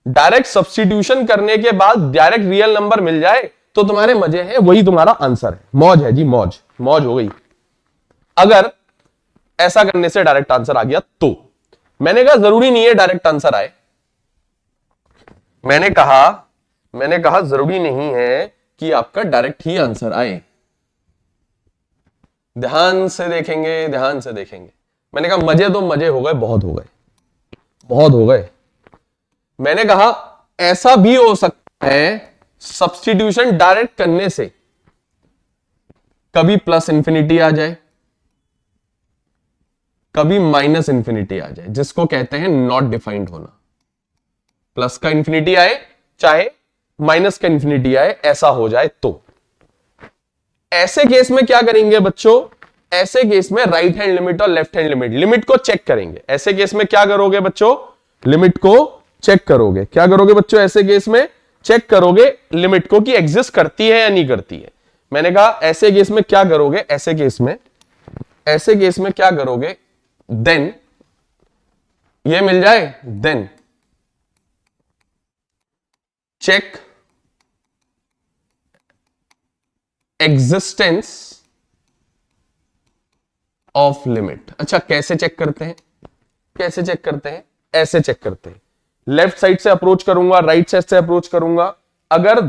डायरेक्ट सब्स्टिट्यूशन करने के बाद डायरेक्ट रियल नंबर मिल जाए तो तुम्हारे मजे हैं, वही तुम्हारा आंसर है। मौज है जी, मौज मौज हो गई। अगर ऐसा करने से डायरेक्ट आंसर आ गया तो मैंने कहा जरूरी नहीं है डायरेक्ट आंसर आए। मैंने कहा जरूरी नहीं है कि आपका डायरेक्ट ही आंसर आए। ध्यान से देखेंगे, ध्यान से देखेंगे। मैंने कहा मजे तो मजे हो गए, बहुत हो गए, बहुत हो गए। मैंने कहा ऐसा भी हो सकता है सब्स्टिट्यूशन डायरेक्ट करने से कभी प्लस इंफिनिटी आ जाए, कभी माइनस इंफिनिटी आ जाए, जिसको कहते हैं नॉट डिफाइंड होना। प्लस का इंफिनिटी आए चाहे माइनस का इंफिनिटी आए, ऐसा हो जाए तो ऐसे केस में क्या करेंगे बच्चों? ऐसे केस में राइट हैंड लिमिट और लेफ्ट हैंड लिमिट को चेक करेंगे। ऐसे केस में क्या करोगे बच्चों? लिमिट को चेक करोगे। क्या करोगे बच्चों? ऐसे केस में चेक करोगे लिमिट को कि एग्जिस्ट करती है या नहीं करती है। मैंने कहा ऐसे केस में क्या करोगे? ऐसे केस में क्या करोगे? देन ये मिल जाए, then check existence of limit. अच्छा, कैसे चेक करते हैं? कैसे चेक करते हैं? ऐसे चेक करते हैं। लेफ्ट साइड से अप्रोच करूंगा, राइट साइड से अप्रोच करूंगा। अगर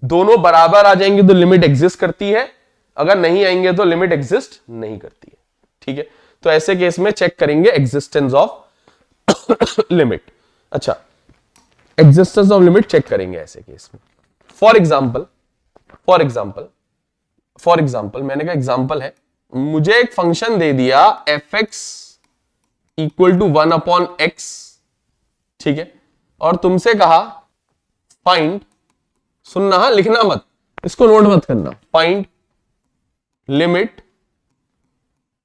दोनों बराबर आ जाएंगे तो लिमिट एग्जिस्ट करती है, अगर नहीं आएंगे तो लिमिट एग्जिस्ट नहीं करती है। ठीक है, तो ऐसे केस में चेक करेंगे एग्जिस्टेंस ऑफ लिमिट। अच्छा, एग्जिस्टेंस ऑफ लिमिट चेक करेंगे ऐसे केस में। फॉर एग्जाम्पल मैंने कहा एग्जाम्पल है, मुझे एक फंक्शन दे दिया F X equal to 1/x, ठीक है, और तुमसे कहा फाइंड, सुनना, लिखना मत, इसको नोट मत करना, find limit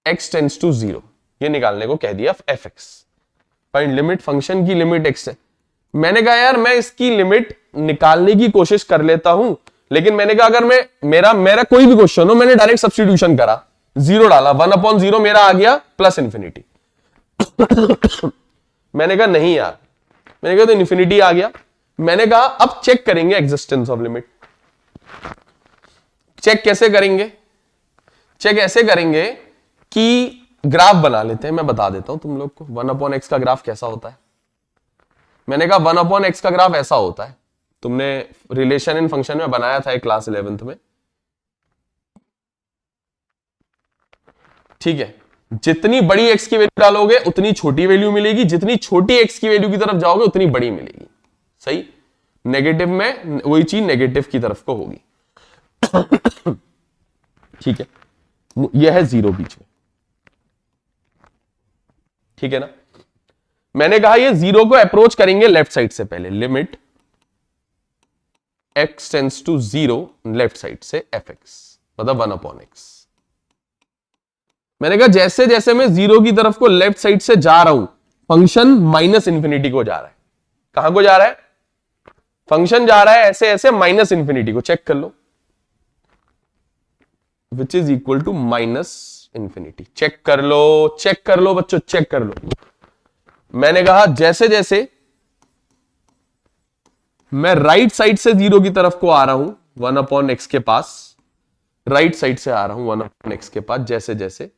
x tends to 0, ये निकालने को कह दिया F x. Find limit, function की लिमिट x है। मैंने कहा यार मैं इसकी लिमिट निकालने की कोशिश कर लेता हूं, लेकिन मैंने कहा अगर मेरा कोई भी क्वेश्चन हो, मैंने डायरेक्ट सब्स्टिट्यूशन करा, 0 डाला, 1/0 मेरा आ गया प्लस इंफिनिटी। मैंने कहा नहीं यार, मैंने कहा तो इंफिनिटी आ गया। मैंने कहा अब चेक करेंगे एग्जिस्टेंस ऑफ लिमिट। चेक कैसे करेंगे? चेक ऐसे करेंगे कि ग्राफ बना लेते हैं, मैं बता देता हूं तुम लोग को 1/x का ग्राफ कैसा होता है। मैंने कहा 1/x का ग्राफ ऐसा होता है, तुमने रिलेशन इन फंक्शन में बनाया था क्लास 11th में, ठीक है। जितनी बड़ी x की वैल्यू डालोगे उतनी छोटी वैल्यू मिलेगी, जितनी छोटी x की वैल्यू की तरफ जाओगे उतनी बड़ी मिलेगी। सही, नेगेटिव में वही चीज नेगेटिव की तरफ को होगी। ठीक है, यह है 0 बीच में, ठीक है ना। मैंने कहा ये 0 को अप्रोच करेंगे लेफ्ट साइड से पहले, limit x tends to 0 left side से fx, मतलब 1/x। मैंने कहा जैसे जैसे मैं 0 की तरफ को लेफ्ट साइड से जा रहा हूं, फंक्शन माइनस इंफिनिटी को जा रहा है। कहां को जा रहा है? फंक्शन जा रहा है ऐसे ऐसे माइनस इंफिनिटी को, चेक कर लो, which is equal to minus infinity. Check कर लो बच्चों, चेक कर लो। मैंने कहा जैसे जैसे मैं राइट साइड से 0 की तरफ को आ रहा हूं 1/x के पास, राइट साइड से आ रहा हूं 1/x के पास, जैसे जैसे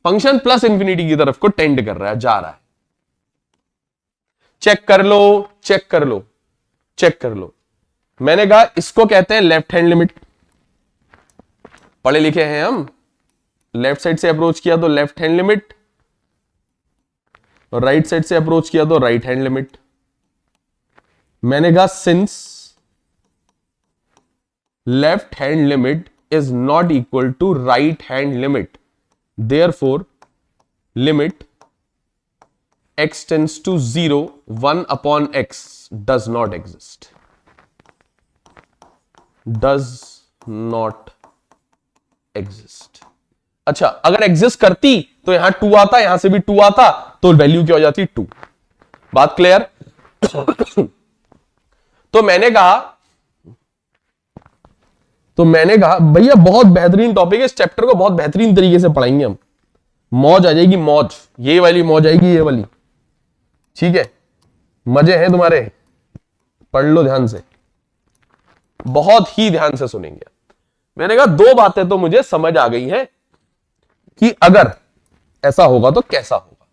फंक्शन प्लस इंफिनिटी की तरफ को टेंड कर रहा है, जा रहा है। चेक कर लो। मैंने कहा इसको कहते हैं लेफ्ट हैंड लिमिट। पढ़े लिखे हैं हम, लेफ्ट साइड से अप्रोच किया तो लेफ्ट हैंड लिमिट, और राइट साइड से अप्रोच किया तो राइट हैंड लिमिट। मैंने कहा since left hand limit is not equal to right hand limit, therefore limit x tends to 0 1/x does not exist, अच्छा, अगर एग्जिस्ट करती तो यहां 2 आता, यहां से भी 2 आता, तो वैल्यू क्या हो जाती? 2। बात क्लियर? तो मैंने तो मैंने कहा भैया बहुत बेहतरीन टॉपिक है, इस चैप्टर को बहुत बेहतरीन तरीके से पढ़ाएंगे हम, मौज आ जाएगी, मौज, ये वाली मौज आएगी, ये वाली, ठीक है, मजे हैं तुम्हारे, पढ़ लो ध्यान से, बहुत ही ध्यान से सुनेंगे। मैंने कहा दो बातें तो मुझे समझ आ गई है कि अगर ऐसा होगा तो कैसा होगा।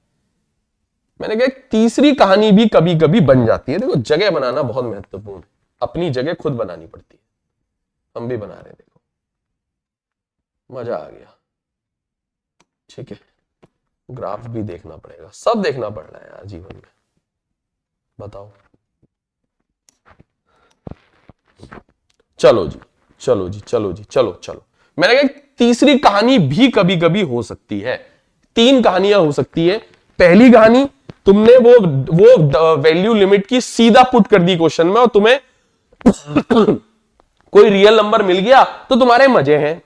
मैंने कहा तीसरी कहानी भी कभी कभी बन जाती है। देखो जगह बनाना बहुत महत्वपूर्ण है, अपनी जगह खुद बनानी पड़ती है, हम भी बना रहे हैं, देखो मजा आ गया, ठीक है। ग्राफ भी देखना पड़ेगा, सब देखना पड़ रहा है यार जीवन में, बताओ। चलो जी, चलो जी, चलो जी, चलो चलो। मैंने कहा तीसरी कहानी भी कभी कभी हो सकती है, तीन कहानियां हो सकती है। पहली कहानी तुमने वो वैल्यू लिमिट की सीधा पुट कर दी क्वेश्चन में और तुम्हें कोई रियल नंबर मिल गया तो तुम्हारे मजे हैं।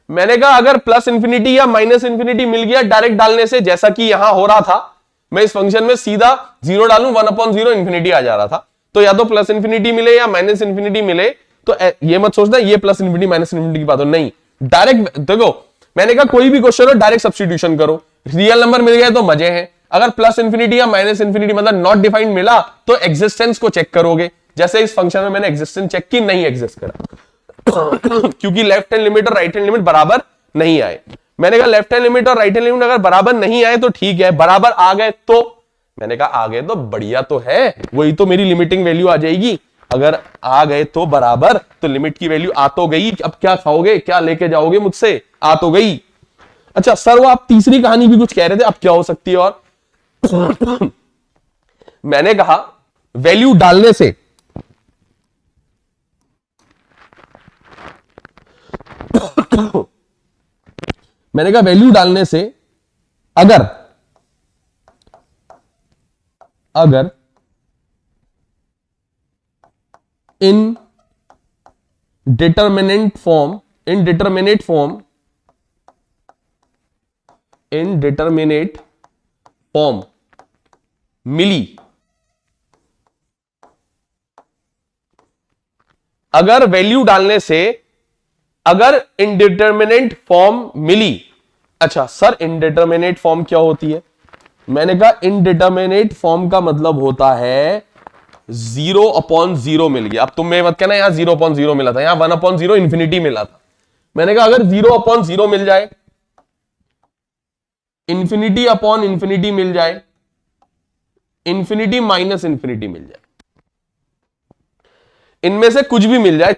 मैंने कहा अगर प्लस इंफिनिटी या माइनस इंफिनिटी मिल गया डायरेक्ट डालने से, जैसा कि यहां हो रहा था, मैं इस फंक्शन में सीधा जीरो डालूं, 1/0 इंफिनिटी आ जा रहा था, तो या तो प्लस इंफिनिटी मिले या माइनस इंफिनिटी मिले, तो ये मत सोचना ये प्लस इंफिनिटी माइनस इंफिनिटी की बात हो, नहीं, डायरेक्ट देखो। मैंने कहा कोई भी क्वेश्चन हो डायरेक्ट सब्स्टिट्यूशन करो, रियल नंबर मिल गए तो मजे हैं। अगर प्लस इंफिनिटी या माइनस इंफिनिटी मतलब नॉट डिफाइंड मिला तो एग्जिस्टेंस को चेक करोगे, जैसे इस फंक्शन में मैंने एग्जिस्टेंस चेक की, नहीं एग्जिस्ट करा क्योंकि लेफ्ट हैंड लिमिट और राइट हैंड लिमिट बराबर नहीं आए। मैंने कहा लेफ्ट हैंड लिमिट और राइट हैंड लिमिट अगर बराबर नहीं आए तो ठीक है, बराबर आ गए तो, मैंने कहा आ गए तो बढ़िया तो है, वही तो मेरी लिमिटिंग वैल्यू आ जाएगी। अगर आ गए तो बराबर, तो लिमिट की वैल्यू आ तो गई, अब क्या खाओगे, क्या लेके जाओगे मुझसे, आ तो गई। अच्छा सर वो आप तीसरी कहानी भी कुछ कह रहे थे, अब क्या हो सकती है और मैंने कहा वैल्यू डालने से मैंने कहा वैल्यू डालने से अगर इन डिटरमिनेट फॉर्म मिली, अगर वैल्यू डालने से अगर इनडिटरमिनेट फॉर्म मिली। अच्छा सर इनडिटरमिनेट फॉर्म क्या होती है? मैंने कहा इनडिटरमिनेट फॉर्म का मतलब होता है 0/0 मिल गया। अब तुम में मत कहना यहां 0/0 मिला था, यहां 1/0 इंफिनिटी मिला था। मैंने कहा अगर 0/0 मिल जाए, इंफिनिटी अपॉन इंफिनिटी मिल जाए, इंफिनिटी माइनस इंफिनिटी मिल जाए, इनमें से कुछ भी मिल जाए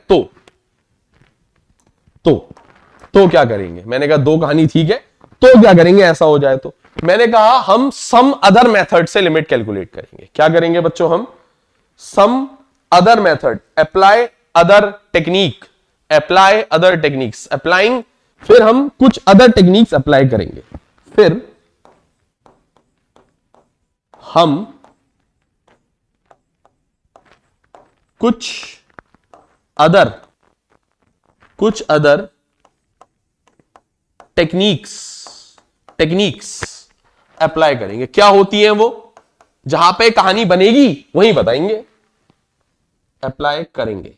तो क्या करेंगे? मैंने कहा दो कहानी ठीक है, तो क्या करेंगे ऐसा हो जाए तो? मैंने कहा हम सम अदर मेथड से लिमिट कैलकुलेट करेंगे। क्या करेंगे बच्चों? हम some other method, apply other techniques applying, फिर हम कुछ अदर टेक्निक्स अप्लाई करेंगे, फिर हम कुछ अदर टेक्निक्स अप्लाई करेंगे। क्या होती है वो? जहां पे कहानी बनेगी वहीं बताएंगे, अप्लाई करेंगे।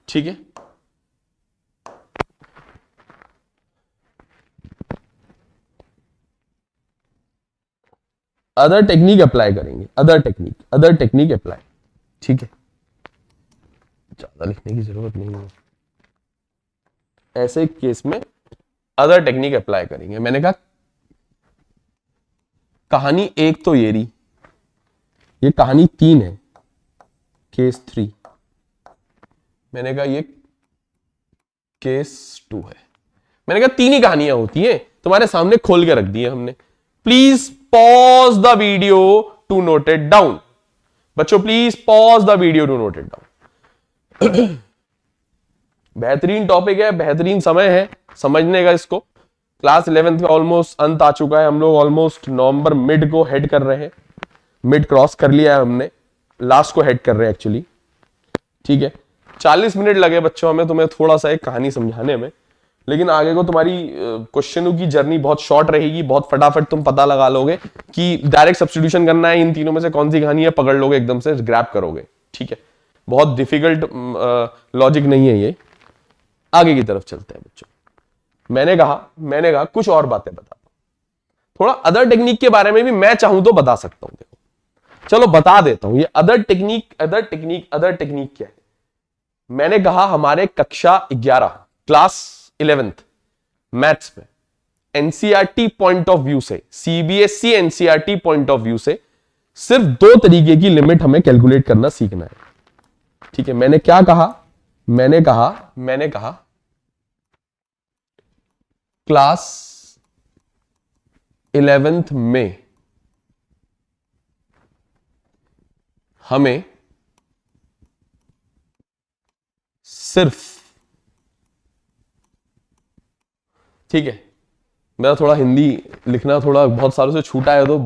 ठीक है, अदर टेक्निक अप्लाई करेंगे, अदर टेक्निक अप्लाई। ठीक है, ज्यादा लिखने की जरूरत नहीं है, ऐसे केस में अदर टेक्निक अप्लाई करेंगे। मैंने कहा कहानी एक तो ये रही, ये कहानी 3 है, केस 3। मैंने कहा ये केस 2 है। मैंने कहा 3 ही कहानियां होती हैं, तुम्हारे सामने खोल के रख दी है हमने। Please pause the video to note it down. बच्चों please pause the video to note it down. बेहतरीन टॉपिक है, बेहतरीन समय है समझने का इसको। क्लास 11th का ऑलमोस्ट अंत आ चुका है, हम लोग ऑलमोस्ट नवंबर मिड को हेड कर रहे हैं, मिड क्रॉस कर लिया है हमने, लास्ट को हेड कर रहे हैं एक्चुअली। ठीक है, 40 मिनट लगे बच्चों हमें तुम्हें थोड़ा सा एक कहानी समझाने में, लेकिन आगे को तुम्हारी क्वेश्चनों की जर्नी बहुत शॉर्ट रहेगी, बहुत फटाफट तुम पता लगा लोगे कि डायरेक्ट सब्स्टिट्यूशन करना है, इन तीनों में से कौन सी कहानी है पकड़ लोगे, एकदम से ग्रैब करोगे। ठीक है, बहुत डिफिकल्ट लॉजिक नहीं है ये। आगे की तरफ चलते हैं बच्चों। मैंने कहा कुछ और बातें बताता हूं, थोड़ा अदर टेक्निक के बारे में भी मैं चाहूं तो बता सकता हूं। देखो चलो बता देता हूं, ये अदर टेक्निक क्या है। मैंने कहा हमारे कक्षा 11 क्लास 11th मैथ्स में एनसीईआरटी पॉइंट ऑफ व्यू से, CBSE NCERT point of view से सिर्फ 2 तरीके की लिमिट हमें कैलकुलेट करना सीखना है। ठीक है, मैंने क्या कहा, मैंने कहा क्लास 11th में हमें सिर्फ, ठीक है, मेरा थोड़ा हिंदी लिखना थोड़ा बहुत सालों से छूटा है, तो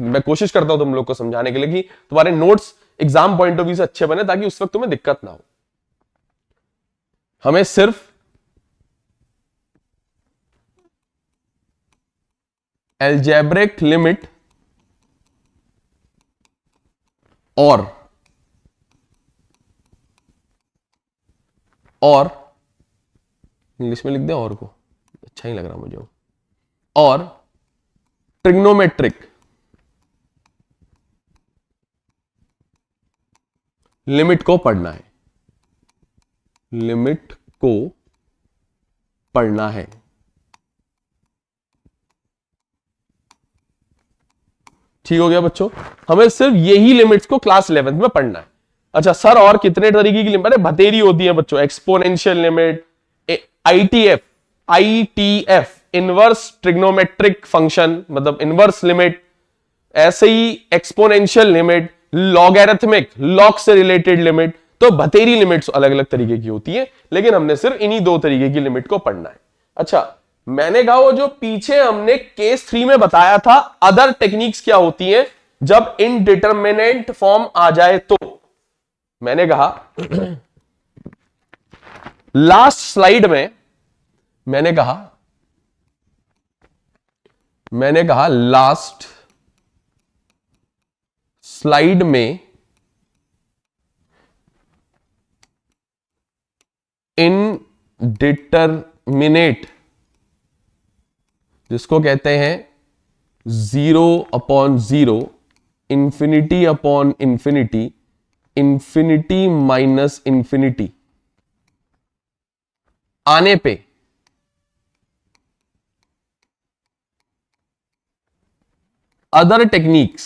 मैं कोशिश करता हूं तुम लोग को समझाने के लिए कि तुम्हारे notes exam point of view से अच्छे बने, ताकि उस वक्त तुम्हें दिक्कत ना हो। हमें सिर्फ एल्जेब्रिक लिमिट और इंग्लिश में लिख दें, और को अच्छा ही लग रहा मुझे, और ट्रिग्नोमेट्रिक लिमिट को पढ़ना है, लिमिट को पढ़ना है। ठीक हो गया बच्चों, हमें सिर्फ यही लिमिट्स को क्लास 11th में पढ़ना है। अच्छा सर, और कितने तरीके की लिमिट भतेरी होती है बच्चों, exponential limit, ITF inverse trigonometric function, मतलब इनवर्स लिमिट, ऐसे ही एक्सपोनेंशियल लिमिट, लॉगैरिथमिक लॉग से रिलेटेड लिमिट। तो भतेरी लिमिट्स अलग अलग तरीके की होती है, लेकिन हमने सिर्फ इन्हीं 2 तरीके की लिमिट को पढ़ना है। अच्छा, मैंने कहा वो जो पीछे हमने केस 3 में बताया था अदर टेक्निक्स क्या होती हैं जब इनडिटरमिनेंट फॉर्म आ जाए, तो मैंने कहा लास्ट स्लाइड में मैंने कहा लास्ट स्लाइड में इनडिटरमिनेट, जिसको कहते हैं 0/0, इंफिनिटी/इंफिनिटी, इंफिनिटी माइनस इंफिनिटी आने पे अदर टेक्निक्स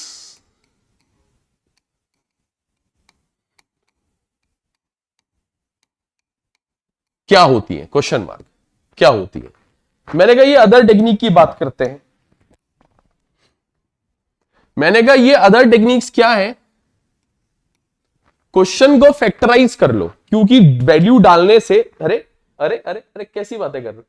क्या होती है, क्वेश्चन मार्क क्या होती है। मैंने कहा ये अदर टेक्निक की बात करते हैं। मैंने कहा ये अदर टेक्निक्स क्या है, क्वेश्चन को फैक्टराइज कर लो, क्योंकि वैल्यू डालने से, अरे अरे अरे अरे कैसी बातें कर रहे हो,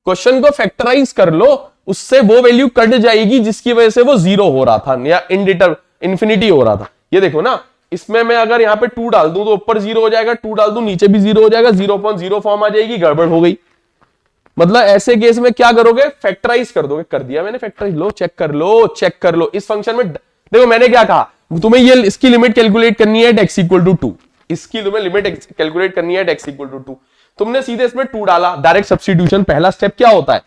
क्वेश्चन को फैक्टराइज कर लो, उससे वो वैल्यू कट जाएगी जिसकी वजह से वो 0 हो रहा था या इंफिनिटी हो रहा था। ये देखो ना, इसमें मैं अगर यहां पे 2 डाल दूं तो ऊपर 0 हो जाएगा, 2 डाल दूं नीचे भी 0 हो जाएगा, 0/0 फॉर्म आ जाएगी, गड़बड़ हो गई। मतलब ऐसे केस में क्या करोगे, फैक्टराइज कर दोगे। कर दिया मैंने फैक्टराइज, लो चेक कर लो इस फंक्शन में। देखो मैंने क्या कहा, तुम्हें ये इसकी लिमिट कैलकुलेट करनी है x = 2, इसकी तुम्हें लिमिट कैलकुलेट करनी है x = 2। तुमने सीधे इसमें 2 डाला, डायरेक्ट सब्स्टिट्यूशन। पहला स्टेप क्या होता है,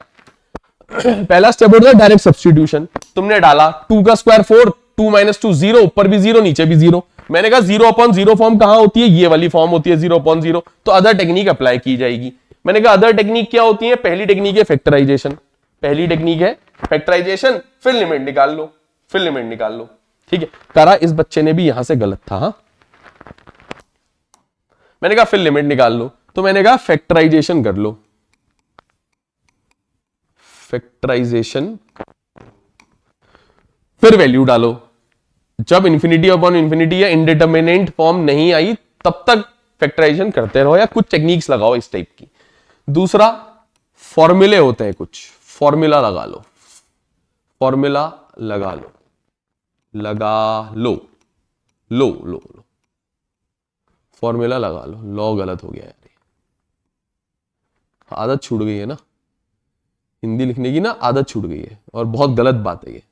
पहला स्टेप होता है डायरेक्ट सब्स्टिट्यूशन। तुमने डाला 2 का स्क्वायर 4, 2 - 2 0, ऊपर भी 0 नीचे भी 0। मैंने कहा 0/0 फॉर्म कहां होती है, ये वाली फॉर्म होती है 0/0, तो अदर टेक्निक अप्लाई की जाएगी। मैंने कहा अदर टेक्निक क्या होती है, पहली टेक्निक है फैक्टराइजेशन, फिर लिमिट निकाल लो, ठीक है। करा इस बच्चे ने भी यहां से गलत था, हाँ? मैंने कहा फिर लिमिट निकाल लो, तो मैंने कहा फैक्टराइजेशन कर लो, फिर वैल्यू डालो। जब इंफिनिटी या इनडिटरमिनेंट फॉर्म नहीं आई तब तक फैक्टराइजेशन करते रहो, या कुछ टेक्निक्स लगाओ इस टाइप की। दूसरा, फॉर्मूले होते हैं कुछ, फॉर्मूला लगा लो, फॉर्मूला लगा लो। लॉ गलत हो गया यार, आदत छूट गई है ना, हिंदी लिखने की ना आदत छूट गई है और बहुत गलत बात है ये,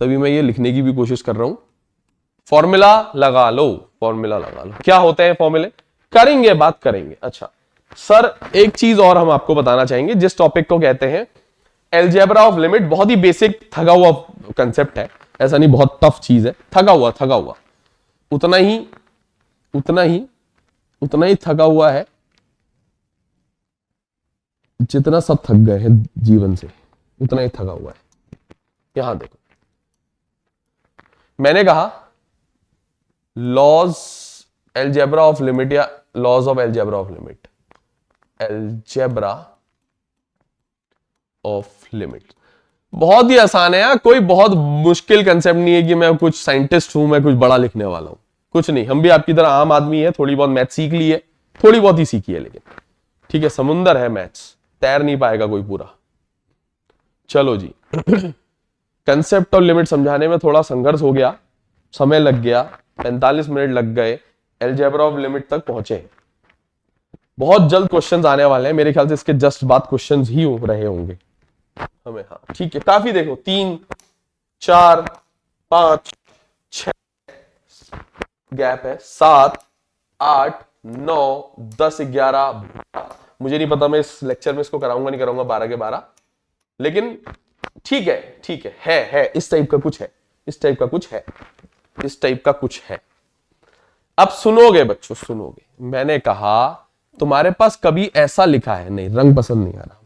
तभी मैं ये लिखने की भी कोशिश कर रहा हूं। फॉर्मूला लगा लो, फॉर्मूला लगा लो। क्या होते हैं फॉर्मूले, करेंगे बात करेंगे। अच्छा सर एक चीज और हम आपको बताना चाहेंगे, जिस टॉपिक को कहते हैं अलजेब्रा ऑफ लिमिट। बहुत ही बेसिक थका हुआ कंसेप्ट है, ऐसा नहीं बहुत टफ चीज है, थका हुआ उतना ही थका हुआ है जितना सब थक गए हैं जीवन से, उतना ही थका हुआ है। यहां देखो मैंने कहा लॉज अलजेब्रा ऑफ लिमिट या laws of algebra of limit, algebra of limit बहुत ही आसान है यार, कोई बहुत मुश्किल कंसेप्ट नहीं है कि मैं कुछ साइंटिस्ट हूं, मैं कुछ बड़ा लिखने वाला हूं, कुछ नहीं। हम भी आपकी तरह आम आदमी है, थोड़ी बहुत मैथ सीख ली है, थोड़ी बहुत ही सीखी है, लेकिन ठीक है समुंदर है मैथ्स, तैर नहीं पाएगा कोई पूरा। चलो जी कंसेप्ट और लिमिट समझाने में थोड़ा संघर्ष हो गया, समय लग गया, 45 मिनट लग गए, अलजेब्रा ऑफ लिमिट तक पहुंचे। बहुत जल्द क्वेश्चंस आने वाले हैं, मेरे ख्याल से इसके जस्ट बाद क्वेश्चंस ही रहे होंगे हमें। हाँ ठीक है, काफी देखो 3 4 5 6 गैप है, 7 8 9 10 11। मुझे नहीं पता मैं इस लेक्चर में इसको कराऊंगा नहीं कराऊंगा 12 के 12, लेकिन ठीक है इस टाइप का कुछ है, इस टाइप का कुछ है। अब सुनोगे बच्चों, सुनोगे। मैंने कहा तुम्हारे पास कभी ऐसा लिखा है, नहीं रंग पसंद नहीं आ रहा,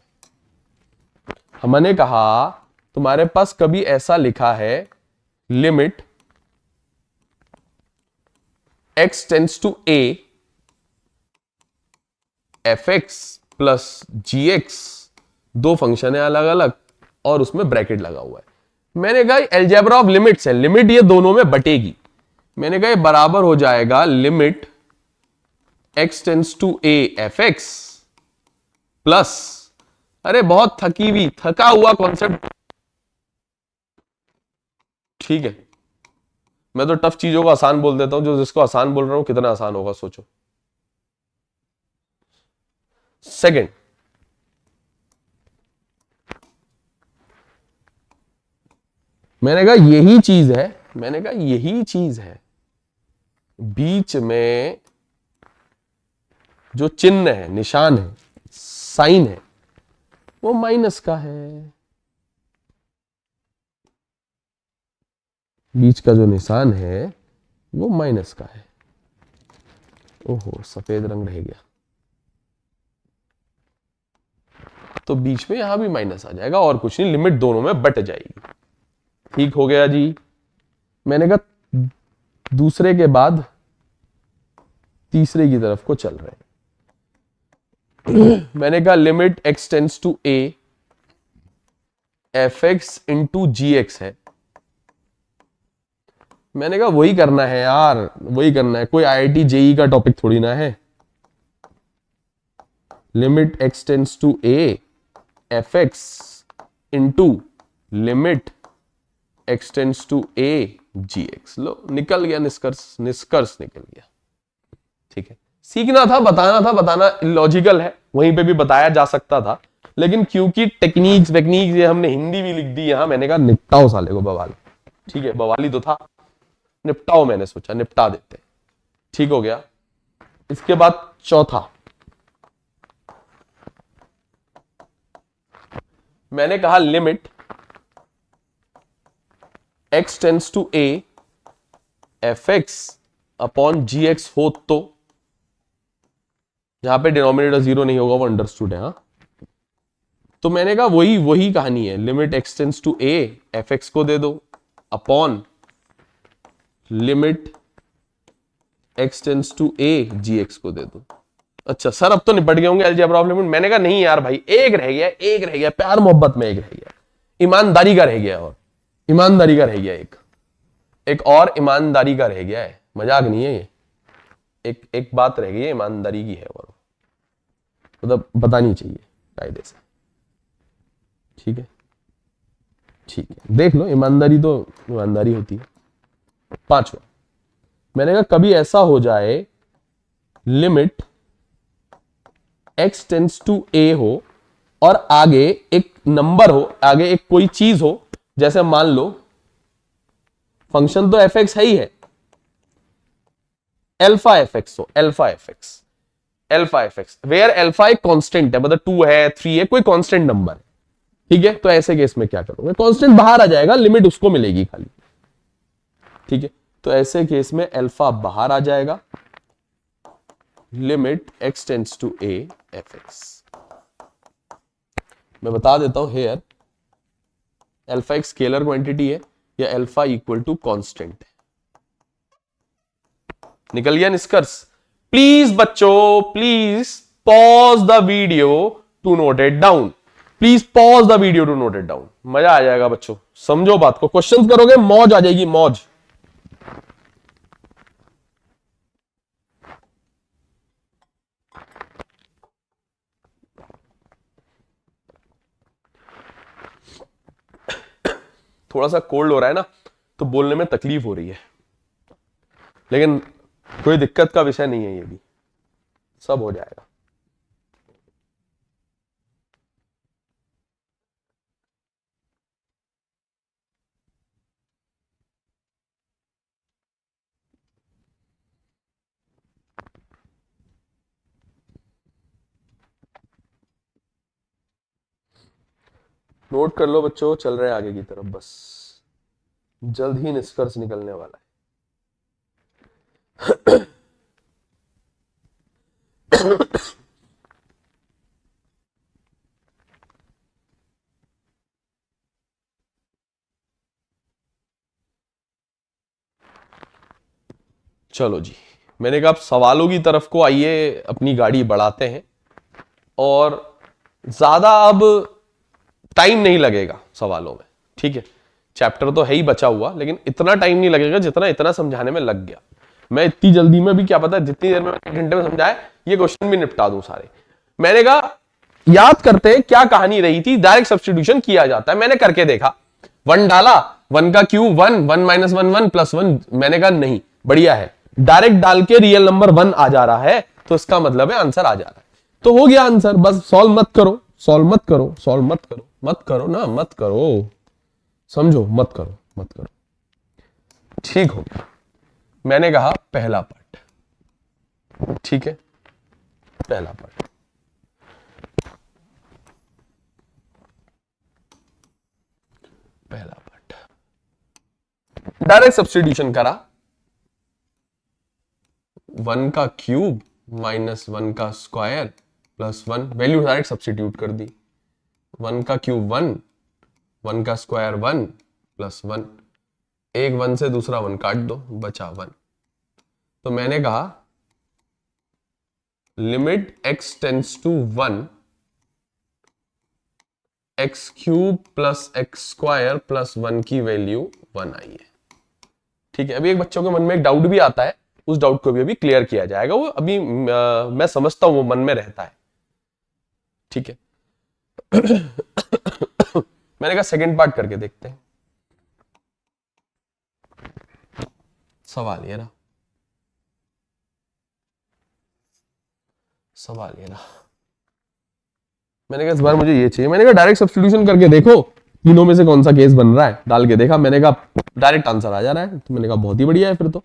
हमने कहा तुम्हारे पास कभी ऐसा लिखा है limit x tends to a fx plus gx, दो फंक्शन है अलग अलग और उसमें ब्रैकेट लगा हुआ है। मैंने कहा अलजेब्रा ऑफ लिमिट्स है, लिमिट ये दोनों में बटेगी। मैंने कहा ये बराबर हो जाएगा limit x tends to a fx plus, अरे बहुत थका हुआ कॉन्सेप्ट, ठीक है मैं तो टफ चीजों को आसान बोल देता हूं, जो जिसको आसान बोल रहा हूं कितना आसान होगा सोचो। सेकंड, मैंने कहा यही चीज है, बीच में जो चिन्ह है, निशान है, साइन है, वो माइनस का है। बीच का जो निशान है वो माइनस का है। ओहो सफेद रंग रह गया, तो बीच में यहां भी माइनस आ जाएगा और कुछ नहीं, लिमिट दोनों में बट जाएगी। ठीक हो गया जी। मैंने कहा दूसरे के बाद तीसरे की तरफ को चल रहे हैं। मैंने कहा limit x tends to a fx into gx है। मैंने कहा वही करना है यार, वही करना है, कोई IIT JEE का टॉपिक थोड़ी ना है। Limit x tends to a fx into limit x tends to a gx। लो निकल गया निष्कर्ष निकल गया। ठीक है, सीखना था, बताना लॉजिकल है, वहीं पे भी बताया जा सकता था, लेकिन क्योंकि टेक्निक्स ये हमने हिंदी भी लिख दी यहां, मैंने कहा निपटाओ साले को बवाल। ठीक है बवाली तो था, निपटाओ, मैंने सोचा निपटा देते। ठीक हो गया। इसके बाद चौथा, मैंने कहा limit x tends to a fx upon gx हो तो, यहां पे डिनोमिनेटर 0 नहीं होगा, वो अंडरस्टूड है। हाँ तो मैंने कहा वही कहानी है, limit x tends to a fx को दे दो upon limit x tends to a gx को दे दो। अच्छा सर अब तो निपट गए होंगे अलजेब्रा ऑफ लिमिट। मैंने कहा नहीं यार भाई, एक रह गया, प्यार मोहब्बत में एक रह गया, ईमानदारी का रह गया, और ईमानदारी का रह गया, एक और ईमानदारी का रह गया है, मजाक नहीं है ये, एक बात रह गई है ईमानदारी की है, और मतलब बतानी चाहिए कायदे से। ठीक है देख लो, ईमानदारी तो ईमानदारी होती है। पांचवा, मैंने कहा कभी ऐसा हो जाए limit x tends to a हो और आगे एक नंबर हो, आगे एक कोई चीज हो, जैसे मान लो फंक्शन तो fx है ही है, अल्फा fx हो, अल्फा fx वेयर अल्फा एक कांस्टेंट है, मतलब 2 है 3 है, कोई कांस्टेंट नंबर है, ठीक है। तो ऐसे केस में क्या करोगे, कांस्टेंट बाहर आ जाएगा, लिमिट उसको मिलेगी खाली, ठीक है। तो ऐसे केस में अल्फा बाहर आ जाएगा, limit x tends to a fx। मैं बता देता हूं हेयर अल्फा एक स्केलर क्वांटिटी है या अल्फा इक्वल टू कांस्टेंट है। निकल गया निष्कर्ष। प्लीज बच्चों, please pause the video to note it down, please pause the video to note it down. मजा आ जाएगा बच्चों, समझो बात को, क्वेश्चंस करोगे मौज आ जाएगी, मौज। थोड़ा सा कोल्ड हो रहा है ना, तो बोलने में तकलीफ हो रही है, लेकिन कोई दिक्कत का विषय नहीं है, ये भी सब हो जाएगा। नोट कर लो बच्चों, चल रहे हैं आगे की तरफ, बस जल्द ही निष्कर्ष निकलने वाला है। चलो जी, मैंने कहा अब सवालों की तरफ को आइए, अपनी गाड़ी बढ़ाते हैं, और ज्यादा अब टाइम नहीं लगेगा सवालों में, ठीक है। चैप्टर तो है ही बचा हुआ, लेकिन इतना टाइम नहीं लगेगा जितना इतना समझाने में लग गया। मैं इतनी जल्दी में भी क्या पता जितनी देर में 1 घंटे में समझाए ये क्वेश्चन भी निपटा दूं सारे। मैंने कहा याद करते हैं क्या कहानी रही थी, डायरेक्ट सब्स्टिट्यूशन किया जाता है। मैंने करके देखा, 1 डाला, 1 का क्यूब 1, 1 माइनस 1 1 प्लस 1। मैंने कहा नहीं, बढ़िया है, डायरेक्ट डाल के रियल नंबर 1 आ जा रहा है, तो इसका मतलब है आंसर आ जा रहा है। तो हो गया आंसर, बस सॉल्व मत करो, सॉल्व मत करो, सॉल्व मत करो, मत करो ना, मत करो, समझो, मत करो, मत करो, ठीक हो गया। मैंने कहा पहला पार्ट, ठीक है, पहला पार्ट। पहला पार्ट डायरेक्ट सब्स्टिट्यूशन करा, 1 का क्यूब माइनस 1 का square plus 1, value direct substitute कर दी। 1 का क्यूब 1, 1 का स्क्वायर 1 प्लस 1, एक 1 से दूसरा 1 काट दो, बचा 1। तो मैंने कहा limit x tends to 1, x cube plus x square plus 1 की वैल्यू 1 आई है, ठीक है। अभी एक बच्चों के मन में एक डाउट भी आता है, उस डाउट को भी अभी क्लियर किया जाएगा, वो अभी मैं समझता हूं वो मन में रहता है, ठीक है। मैंने कहा सेकंड पार्ट करके देखते हैं। सवाल ये रहा, सवाल ये रहा। मैंने कहा इस बार मुझे ये चाहिए। मैंने कहा डायरेक्ट सब्स्टिट्यूशन करके देखो, तीनों में से कौन सा केस बन रहा है, डाल के देखा, मैंने कहा डायरेक्ट आंसर आ जा रहा है। तो मैंने कहा बहुत ही बढ़िया है फिर तो।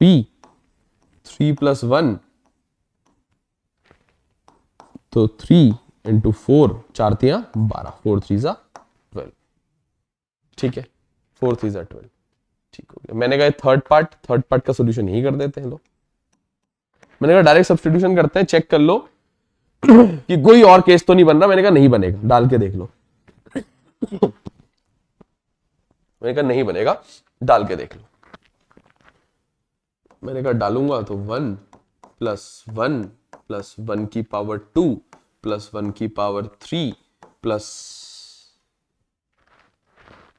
3 प्लस 1, तो 3 इंटू 4, 4 3 12, 4 3 12, ठीक है, 4 3 12, ठीक हो गया। मैंने कहा थर्ड पार्ट का सोल्यूशन यही कर देते हैं लोग। मैंने कहा डायरेक्ट सब्स्टिट्यूशन करते हैं, चेक कर लो कि कोई और केस तो नहीं बन रहा। मैंने कहा नहीं बनेगा, डाल के देख लो। मैंने कहा नहीं बनेगा, डाल के देख लो। मैंने कहा डालूंगा तो 1 प्लस 1 प्लस 1 की पावर 2 प्लस 1 की पावर 3 प्लस,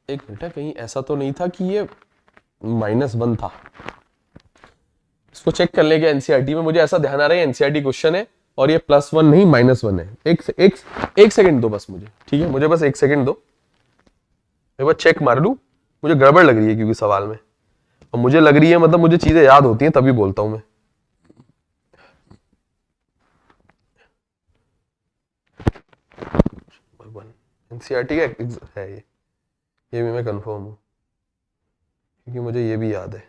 एक मिनट है, कहीं ऐसा तो नहीं था कि ये -1 था। इसको चेक कर लेंगे एनसीईआरटी में, मुझे ऐसा ध्यान आ रहा है एनसीईआरटी क्वेश्चन है और ये +1 नहीं -1 है। एक सेकंड दो बस मुझे, ठीक है, मुझे बस 1 सेकंड दो, एक बार चेक मार लूं। मुझे गड़बड़ लग रही है क्योंकि सवाल में, और मुझे लग रही है मतलब मुझे चीजें याद होती हैं तभी बोलता हूं मैं। एनसीईआरटी का है ये भी मैं कंफर्म हूँ, क्योंकि मुझे ये भी याद है।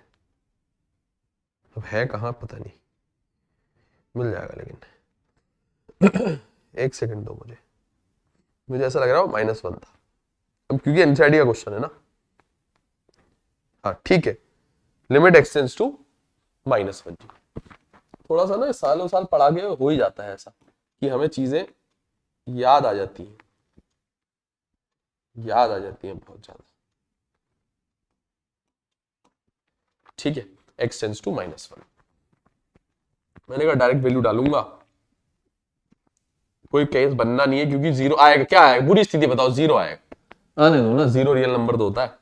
अब है कहाँ पता नहीं, मिल जाएगा लेकिन एक सेकंड दो मुझे। मुझे ऐसा लग रहा है -1 था, अब क्योंकि एनसीईआरटी का क्वेश्चन है ना। हाँ ठीक है, लिमिट एक्सटेंड्स टू -1 जी। थोड़ा सा ना सालों साल पढ़ा के हो ही जाता है ऐसा कि हमें चीजें याद आ जाती हैं, याद आ जाती हैं बहुत ज्यादा। ठीक है, x टेंड्स टू -1। मैंने कहा डायरेक्ट वैल्यू डालूंगा, कोई केस बनना नहीं है, क्योंकि जीरो आएगा। क्या आएगा, बुरी स्थिति बताओ, जीरो आएगा। आने दो ना, जीरो रियल नंबर तो होता है।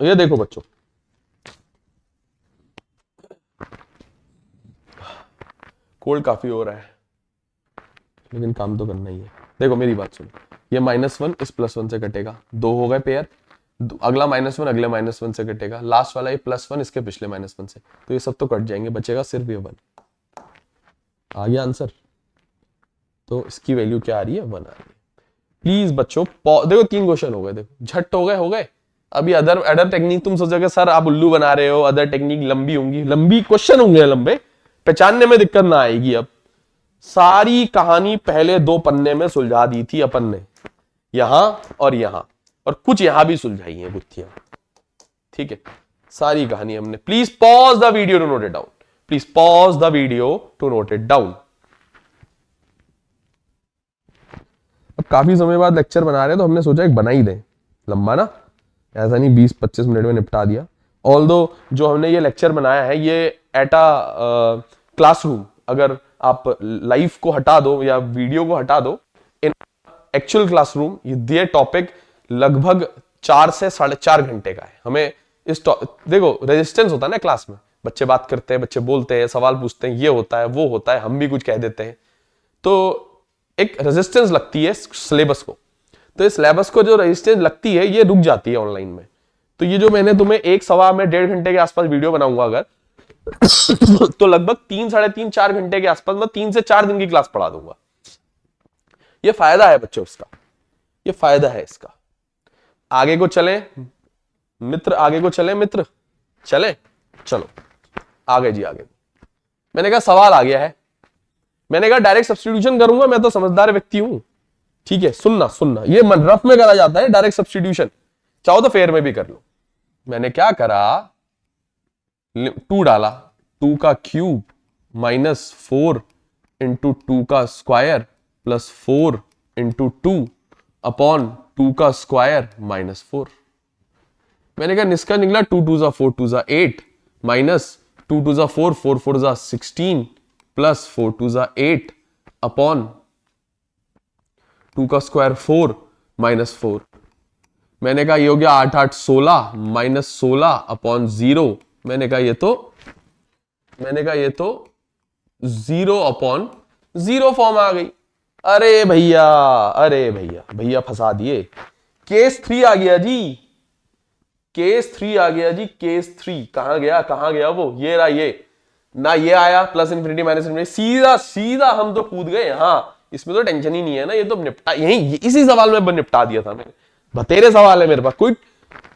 ये देखो बच्चों, कोल्ड काफी हो रहा है, लेकिन काम तो करना ही है। देखो मेरी बात सुनो, ये -1 इस +1 से कटेगा, 2 हो गए पेयर, अगला -1 अगले -1 से कटेगा, लास्ट वाला ये +1 इसके पिछले -1 से, तो ये सब तो कट जाएंगे, बचेगा सिर्फ ये 1। आ गया आंसर? तो इसकी वैल्यू क्या आ रही है, 1 आ रही है। प्लीज बच्चों देखो 3 क्वेश्चन हो गए, देखो झट हो गए। अभी अदर अदर टेक्निक तुम सोचोगे सर आप उल्लू बना रहे हो, अदर टेक्निक लंबी होंगी, लंबी क्वेश्चन होंगे लंबे, पहचानने में दिक्कत ना आएगी। अब सारी कहानी पहले 2 पन्ने में सुलझा दी थी अपन ने, यहां और यहां, और कुछ यहां भी सुलझाई है गुत्थियां। ठीक है, सारी कहानी हमने। Please pause the video to note it down, please pause the video to note it down. अब काफी समय बाद लेक्चर बना रहे हैं, तो हमने सोचा एक बना ही दें, लंबा ना, ऐसा नहीं 20-25 मिनट में निपटा दिया। ऑल्दो जो हमने ये लेक्चर बनाया है ये एट अ क्लासरूम, अगर आप लाइव को हटा दो या वीडियो को हटा दो, इन एक्चुअल क्लासरूम ये टॉपिक लगभग 4 से 4.5 घंटे का है। हमें इस देखो रेजिस्टेंस होता है ना क्लास में, बच्चे बात करते हैं, बच्चे बोलते हैं, सवाल पूछते हैं, ये होता है वो होता है, हम भी कुछ कह देते हैं, तो एक रेजिस्टेंस लगती है सिलेबस को। तो इस सिलेबस को जो रेजिस्टेंस लगती है ये रुक जाती है ऑनलाइन में। तो ये जो मैंने तुम्हें 1-1.5 घंटे के आसपास वीडियो बनाऊंगा अगर तो लगभग 3-3.5-4 घंटे के आसपास मैं 3 से 4 दिन की क्लास पढ़ा दूंगा। ये फायदा है बच्चों इसका, ये फायदा है इसका। आगे को चले मित्र, आगे को चले मित्र, चले चलो आगे जी आगे। मैंने कहा सवाल आ गया है, मैंने कहा डायरेक्ट सब्स्टिट्यूशन करूंगा, मैं तो समझदार व्यक्ति हूं। ठीक है, सुनना ये रफ में करा जाता है डायरेक्ट सब्स्टिट्यूशन, चाहो तो फेयर में भी कर लो। मैंने क्या करा, 2 डाला, 2 का क्यूब -4 इंटू 2 का स्क्वायर प्लस 4 इंटू 2 अपॉन 2 का स्क्वायर -4। मैंने कहा निष्कर्ष निकला 2 2 जा 4 2 जा 8 माइनस 2 2 जा 4 4 4 जा 16 प्लस 4 2 जा 8 अपॉन 2 का स्क्वायर 4 -4। मैंने कहा ये हो गया 8 8 16 -16 अपॉन 0। मैंने कहा ये तो 0 अपॉन 0 फॉर्म आ गई। अरे भैया फंसा दिए। केस 3 आ गया जी, केस 3 आ गया जी, केस 3 कहां गया वो, ये रहा, ये ना, ये आया +∞ -∞, सीधा सीधा हम तो कूद गए। हाँ इसमें तो टेंशन ही नहीं है ना, ये तो निपटा, यही इसी सवाल में निपटा दिया था मैंने। बतेरे सवाल है मेरे पास, कोई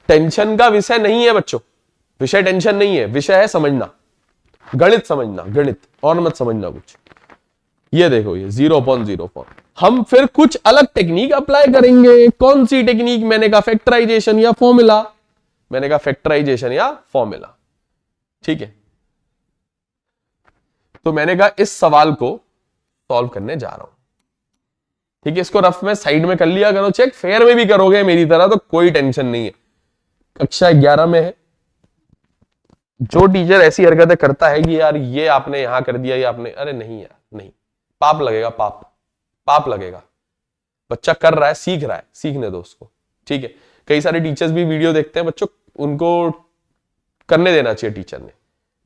टेंशन का विषय नहीं है बच्चों, विषय टेंशन नहीं है, विषय है समझना, गणित समझना, गणित, और मत समझना कुछ। ये देखो ये 0/0 फॉर्म। हम फिर कुछ अलग टेक्निक अप्लाई करेंगे। कौन सी टेक्निक? मैंने कहा फैक्टराइजेशन या फॉर्मूला। मैंने कहा फैक्टराइजेशन या फॉर्मूला। ठीक है, तो मैंने कहा इस सवाल को सॉल्व करने जा रहा हूं। ठीक है, इसको रफ में साइड में कर लिया करो चेक, फेयर में भी करोगे मेरी तरह तो कोई टेंशन नहीं है। कक्षा 11 में है, जो टीचर ऐसी हरकतें करता है कि यार ये आपने यहां कर दिया, ये आपने, अरे नहीं यार नहीं, पाप लगेगा, पाप लगेगा। बच्चा कर रहा है, सीख रहा है, सीखने दो उसको। ठीक है, कई सारे टीचर्स भी वीडियो देखते हैं बच्चों, उनको करने देना चाहिए टीचर ने।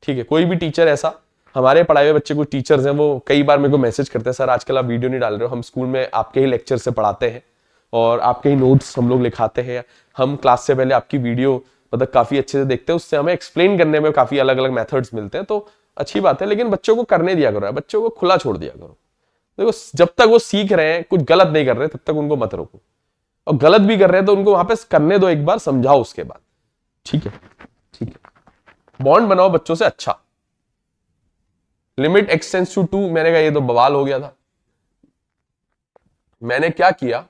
ठीक है, कोई भी टीचर ऐसा हमारे पढ़ाए हुए बच्चे कुछ टीचर्स हैं, वो कई बार मेरे को मैसेज करते हैं, सर आजकल आप वीडियो नहीं डाल रहे हो, हम स्कूल में आपके ही लेक्चर से पढ़ाते हैं और आपके ही नोट्स हम लोग लिखाते हैं, हम क्लास से पहले आपकी वीडियो मतलब काफी अच्छे से देखते हैं, उससे हमें एक्सप्लेन करने में काफी अलग अलग मेथड्स मिलते हैं, तो अच्छी बात है, लेकिन बच्चों को करने दिया करो, बच्चों को खुला छोड़ दिया करो। देखो जब तक वो सीख रहे हैं, कुछ गलत नहीं कर रहे, तब तक उनको मत रोको, और गलत भी कर रहे हैं तो उनको वहां पे करने दो, एक बार समझाओ उसके बाद। ठीक है, ठीक है, बॉन्ड बनाओ बच्चों से अच्छा। लिमिट एक्सटेंस टू 2, मैंने कहा ये तो बवाल हो गया था। मैंने क्या किया,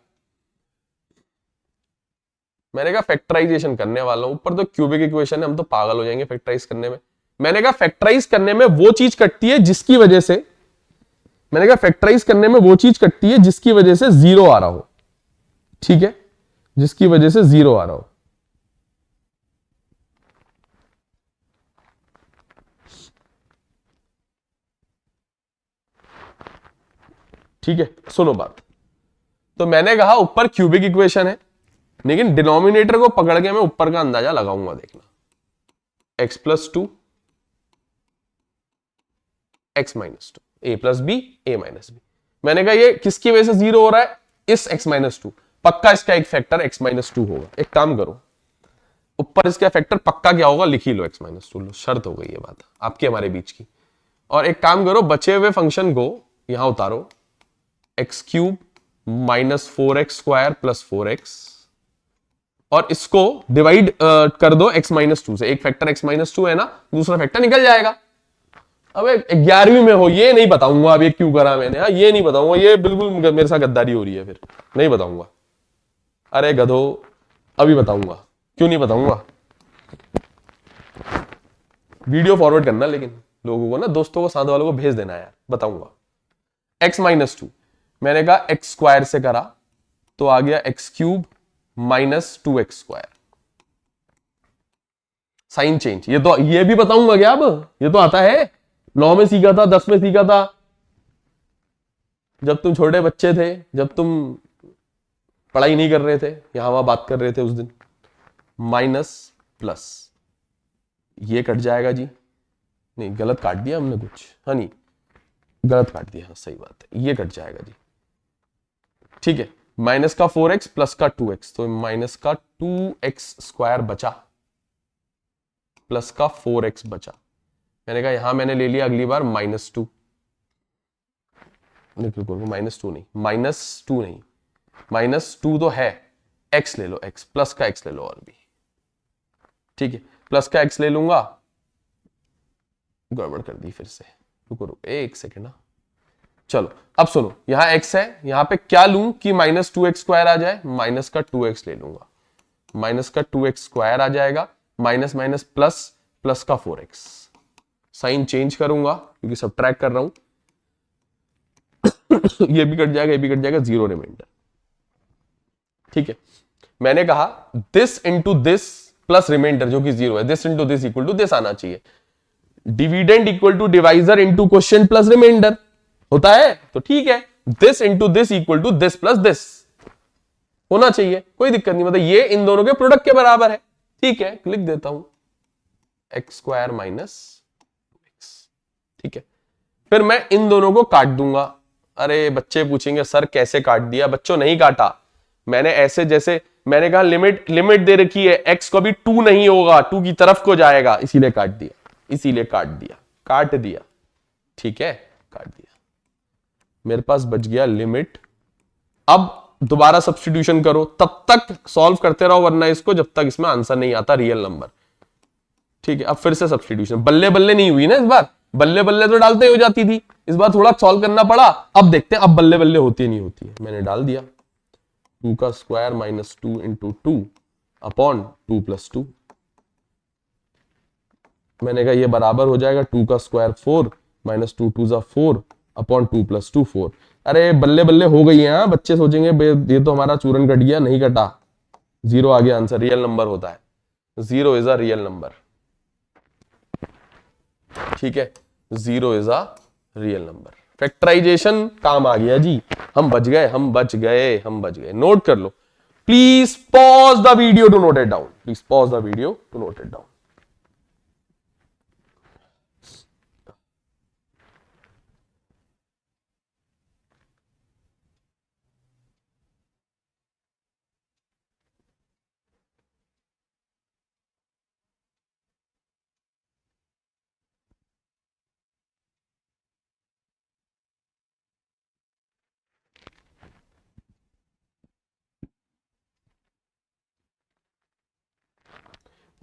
मैंने कहा फैक्टराइजेशन करने वाला हूं, ऊपर तो क्यूबिक इक्वेशन है, हम तो पागल हो जाएंगे फैक्टराइज करने में। मैंने कहा फैक्टराइज करने में वो चीज कटती है जिसकी वजह से, मैंने कहा फैक्टराइज करने में वो चीज कटती है जिसकी वजह से जीरो आ रहा हो। ठीक है, जिसकी वजह से जीरो आ रहा हो। ठीक है, सुनो बात। तो मैंने कहा ऊपर क्यूबिक इक्वेशन है, लेकिन डिनोमिनेटर को पकड़ के मैं ऊपर का अंदाजा लगाऊंगा, देखना x plus 2 x minus 2 a plus b a minus b. मैंने कहा ये किसकी वजह से जीरो हो रहा है, इस x माइनस 2, पक्का इसका एक फैक्टर x माइनस 2 होगा। एक काम करो, ऊपर इसका फैक्टर पक्का क्या होगा लिख ही लो, x माइनस 2 लो, शर्त हो गई ये बात आपके हमारे बीच की। और एक काम करो, बचे हुए फंक्शन को यहां उतारो, x cube minus 4x square plus 4x, और इसको डिवाइड कर दो x माइनस 2 से। एक फैक्टर x माइनस 2 है ना, दूसरा फैक्टर निकल जाएगा। अब 11वीं में हो, ये नहीं बताऊंगा अब ये क्यों करा मैंने, हाँ ये नहीं बताऊंगा, ये बिल्कुल मेरे साथ गद्दारी हो रही है, फिर नहीं बताऊंगा। अरे गधो, अभी बताऊंगा, क्यों नहीं बताऊंगा। वीडियो फॉरवर्ड करना, लेकिन लोगों को ना, दोस्तों को, साथ वालों को भेज देना यार, बताऊंगा। x माइनस 2 मैंने कहा x स्क्वायर से करा तो आ गया x cube minus 2x square. Sign change, ये भी बताऊंगा क्या, अब ये तो आता है, 9 में सीखा था, 10 में सीखा था, जब तुम छोटे बच्चे थे, जब तुम पढ़ाई नहीं कर रहे थे, यहां वहां बात कर रहे थे उस दिन। माइनस प्लस, ये कट जाएगा जी, नहीं गलत काट दिया हमने कुछ, हाँ नहीं गलत काट दिया, हाँ सही बात है, ये कट जाएगा जी। ठीक है, माइनस का 4x प्लस का 2x, तो माइनस का 2x स्क्वायर बचा प्लस का 4x बचा। मैंने कहा यहां मैंने ले लिया अगली बार माइनस 2, माइनस 2 नहीं, माइनस 2 नहीं, माइनस 2 तो है, x ले लो, x प्लस का x ले लो और भी। ठीक है, प्लस का x ले लूंगा, गड़बड़ कर दी फिर से, रुको एक सेकेंड ना। चलो अब सुनो, यहां x है, यहां पे क्या लूं कि माइनस 2x स्क्वायर आ जाए, माइनस का 2x ले लूंगा, माइनस का 2x स्क्वायर आ जाएगा, माइनस माइनस प्लस, प्लस का 4x। साइन चेंज करूंगा क्योंकि सब्ट्रैक्ट कर रहा हूं ये भी कट जाएगा, ये भी कट जाएगा, जीरो रिमाइंडर। ठीक है, मैंने कहा this into this plus remainder जो कि जीरो है, this into this equal to this आना चाहिए। Dividend equal to divisor into quotient plus remainder होता है, तो ठीक है, this into this equal to this plus this होना चाहिए, कोई दिक्कत नहीं, मतलब ये इन दोनों के प्रोडक्ट के बराबर है। ठीक है, लिख देता हूं एक्स स्क्वायर माइनस एक्स। ठीक है, फिर मैं इन दोनों को काट दूंगा। अरे बच्चे पूछेंगे सर कैसे काट दिया, बच्चों नहीं काटा मैंने, ऐसे जैसे मैंने कहा लिमिट लिमिट दे रखी है, एक्स कभी 2 नहीं होगा, 2 की तरफ को जाएगा, इसीलिए काट दिया, इसीलिए काट दिया, काट दिया। ठीक है, काट दिया, मेरे पास बच गया लिमिट। अब दोबारा सब्स्टिट्यूशन करो, तब तक सॉल्व करते रहो, वरना इसको जब तक इसमें आंसर नहीं आता रियल नंबर। ठीक है, अब फिर से सब्स्टिट्यूशन, बल्ले बल्ले नहीं हुई ना इस बार, बल्ले बल्ले तो डालते हो जाती थी, इस बार थोड़ा सॉल्व करना पड़ा। अब देखते हैं अब बल्ले बल्ले होती नहीं होती है। मैंने डाल दिया 2 का square minus 2 into 2 upon 2 plus 2। मैंने कहा ये बराबर हो जाएगा 2 का स्क्वायर 4 माइनस 2 2 4 अपॉन 2 प्लस 2 4। अरे बल्ले बल्ले हो गई है, बच्चे सोचेंगे ये तो हमारा चूरन कट गया, नहीं कटा, जीरो आ गया आंसर, रियल नंबर होता है, zero is a real number. ठीक है, zero is a real number. Factorisation काम आ गया जी, हम बच गए, हम बच गए, हम बच गए। नोट कर लो, please pause the video to note it down, please pause the video to note it down.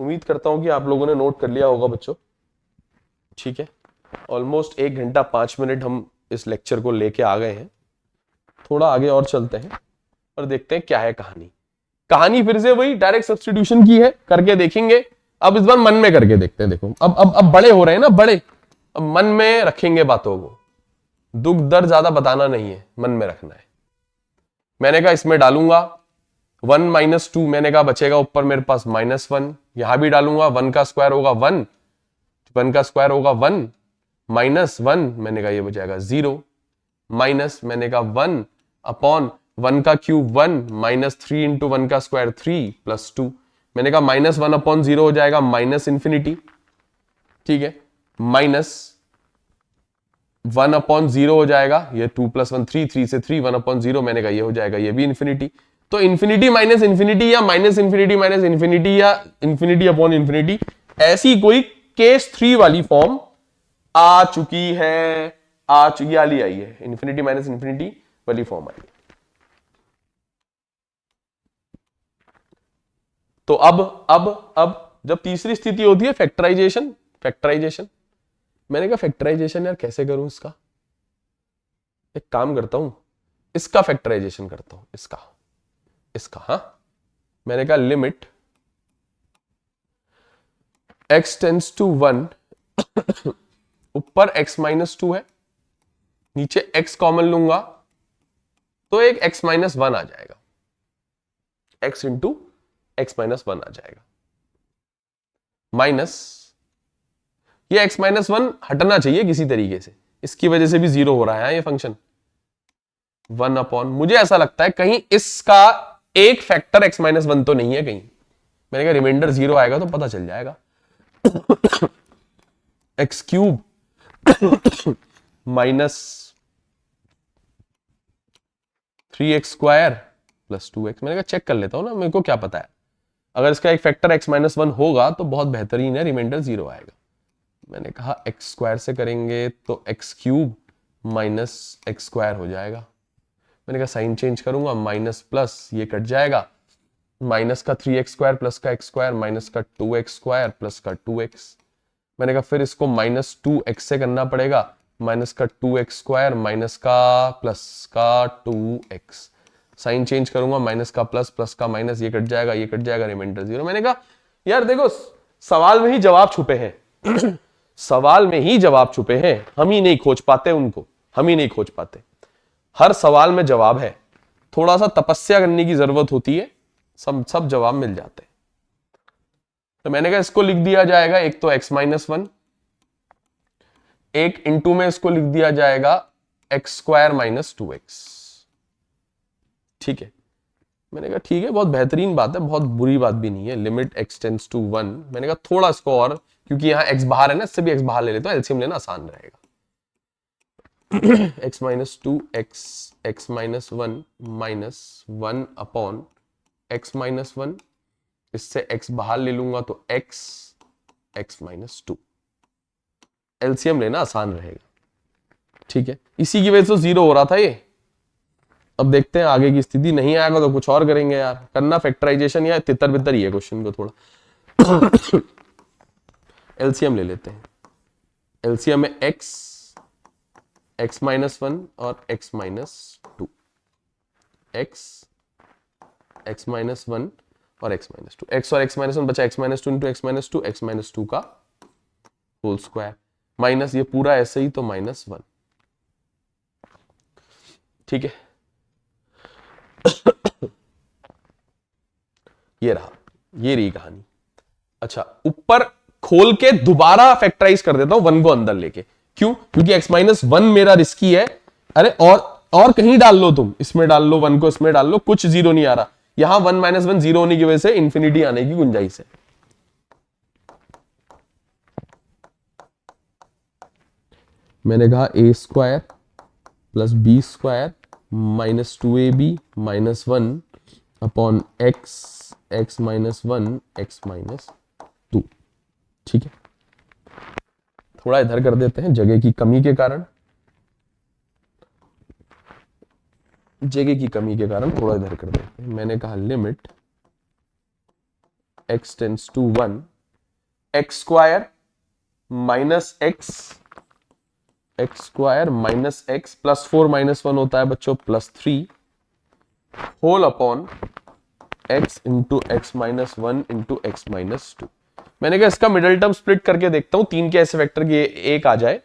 उम्मीद करता हूं कि आप लोगों ने नोट कर लिया होगा बच्चों। ठीक है, ऑलमोस्ट 1 घंटा 5 मिनट हम इस लेक्चर को लेके आ गए हैं। थोड़ा आगे और चलते हैं और देखते हैं क्या है कहानी। कहानी फिर से वही डायरेक्ट सब्स्टिट्यूशन की है, करके देखेंगे। अब इस बार मन में करके देखते हैं। देखो अब बड़े हो रहे हैं ना, बड़े, अब मन में रखेंगे बातों को। दुख दर्द ज्यादा बताना नहीं है, मन में रखना है। मैंने कहा इसमें डालूंगा 1 - 2, मैंने कहा बचेगा ऊपर मेरे पास -1, यहां भी डालूंगा 1 का स्क्वायर होगा 1, 1 का स्क्वायर होगा 1, -1 मैंने कहा ये बचेगा 0, माइनस मैंने कहा 1 अपॉन 1 का क्यूब 1, -3 इंटू 1 का स्क्वायर 3 प्लस 2, मैंने कहा -1 अपॉन 0 हो जाएगा -इन्फिनिटी। ठीक है, -1 अपॉन 0 हो जाएगा, ये 2 + 1 3, 3 से 3, 1 अपॉन 0 मैंने कहा ये हो जाएगा, ये भी इन्फिनिटी। तो इन्फिनिटी माइनस इन्फिनिटी या माइनस इन्फिनिटी माइनस इन्फिनिटी या इन्फिनिटी अपॉन इन्फिनिटी, ऐसी कोई केस 3 वाली फॉर्म आ चुकी है, आ चुकी वाली आई है, इन्फिनिटी माइनस इन्फिनिटी वाली फॉर्म आई है। तो अब जब तीसरी स्थिति होती है फैक्टराइजेशन, मैंने कहा फैक्टराइजेशन यार कैसे करूं इसका, एक काम करता हूं, इसका फैक्टराइजेशन करता हूं, इसका हां, मैंने कहा लिमिट x टेंड्स टू 1, ऊपर x - 2 है, नीचे x कॉमन लूंगा तो एक x - 1 आ जाएगा, x इंटू x - 1 आ जाएगा, माइनस ये x - 1 हटना चाहिए किसी तरीके से, इसकी वजह से भी 0 हो रहा है ये फंक्शन। 1 अपॉन, मुझे ऐसा लगता है कहीं इसका एक फैक्टर x - 1 तो नहीं है कहीं, मैंने कहा रिमाइंडर 0 आएगा तो पता चल जाएगा। x cube minus 3x square plus 2x, मैंने कहा चेक कर लेता हूं ना, मेरे को क्या पता है, अगर इसका एक फैक्टर x - 1 होगा तो बहुत बेहतरीन है, रिमाइंडर 0 आएगा। मैंने कहा x स्क्वायर से करेंगे तो x cube minus x square हो जाएगा, मैंने कहा साइन चेंज करूंगा, माइनस प्लस ये कट जाएगा, माइनस का 3x स्क्वायर प्लस का x स्क्वायर माइनस का 2x स्क्वायर प्लस का 2x, मैंने कहा फिर इसको -2x से करना पड़ेगा, माइनस का 2x स्क्वायर माइनस का प्लस का 2x, साइन चेंज करूंगा, माइनस का प्लस प्लस का माइनस, ये कट जाएगा, रिमाइंडर 0। मैंने कहा यार देखो सवाल में ही जवाब छुपे हैं सवाल में ही जवाब छुपे हैं, हम ही नहीं खोज पाते उनको, हम ही नहीं खोज पाते, हर सवाल में जवाब है, थोड़ा सा तपस्या करने की जरूरत होती है, सब जवाब मिल जाते हैं। तो मैंने कहा इसको लिख दिया जाएगा, एक तो x - 1, एक इंटू में इसको लिख दिया जाएगा x स्क्वायर माइनस 2x। ठीक है, मैंने कहा ठीक है, बहुत बेहतरीन बात है, बहुत बुरी बात भी नहीं है, लिमिट x टेंड्स टू 1, मैंने कहा थोड़ा इसको और, क्योंकि यहां x बाहर है ना, इससे भी x बाहर ले लेते हो, एलसीएम लेना आसान रहेगा। x - 2 x - 1 minus 1 upon x - 1, इससे x बाहर ले लूंगा तो x - 2, एलसीएम लेना आसान रहेगा। ठीक है, इसी की वजह से 0 हो रहा था ये। अब देखते हैं आगे की स्थिति, नहीं आएगा तो कुछ और करेंगे यार, करना फैक्टराइजेशन या तितर बितर ही है क्वेश्चन को थोड़ा एलसीएम ले लेते हैं, एलसीएम में x - 1 और x - 2, x - 1 और x - 2, x और x - 1 बचा x - 2 इंटू x - 2, x - 2 का होल स्क्वायर, माइनस ये पूरा ऐसे ही तो -1। ठीक है ये रहा, ये रही कहानी। अच्छा, ऊपर खोल के दोबारा फैक्टराइज कर देता हूं 1 को अंदर लेके, क्यों, क्योंकि x - 1 मेरा रिस्की है, अरे और कहीं डाल लो तुम, इसमें डाल लो 1 को, इसमें डाल लो, कुछ 0 नहीं आ रहा, यहां 1 - 1 0 होने की वजह से इंफिनिटी आने की गुंजाइश है। मैंने कहा a square plus b square minus 2ab minus 1 upon x - 1 x - 2। ठीक है, थोड़ा इधर कर देते हैं जगह की कमी के कारण, थोड़ा इधर कर देते हैं। मैंने कहा limit x tends to 1 x square minus x square minus x plus 4 minus 1 होता है बच्चों plus 3 whole upon x into x minus 1 into x minus 2। मैंने कहा इसका मिडिल टर्म स्प्लिट करके देखता हूं, 3 के ऐसे फैक्टर की एक आ जाए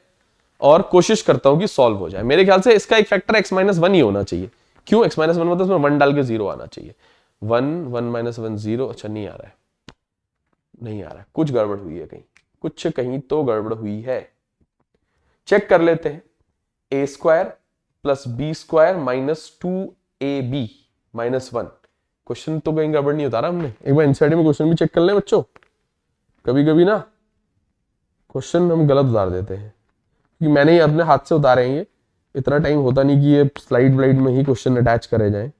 और कोशिश करता हूं कि सॉल्व हो जाए। मेरे ख्याल से इसका एक फैक्टर x माइनस 1 ही होना चाहिए। क्यों? x माइनस 1 मतलब इसमें 1 डाल के 0 आना चाहिए। 1 माइनस 1 0। अच्छा नहीं आ रहा है, नहीं आ रहा है, कुछ गड़बड़ हुई है, कुछ कहीं तो गड़बड़ हुई है। चेक कर लेते हैं। A square plus B square minus 2ab minus 1। Question तो कहीं गड़बड़ नहीं उतारा हमने। एक बार इनसाइड में क्वेश्चन भी चेक कर लें बच्चों। कभी कभी ना क्वेश्चन हम गलत उतार देते हैं, क्योंकि मैंने ही अपने हाथ से उतारे हैं। ये इतना टाइम होता नहीं कि ये स्लाइड व्लाइड में ही क्वेश्चन अटैच करे जाए।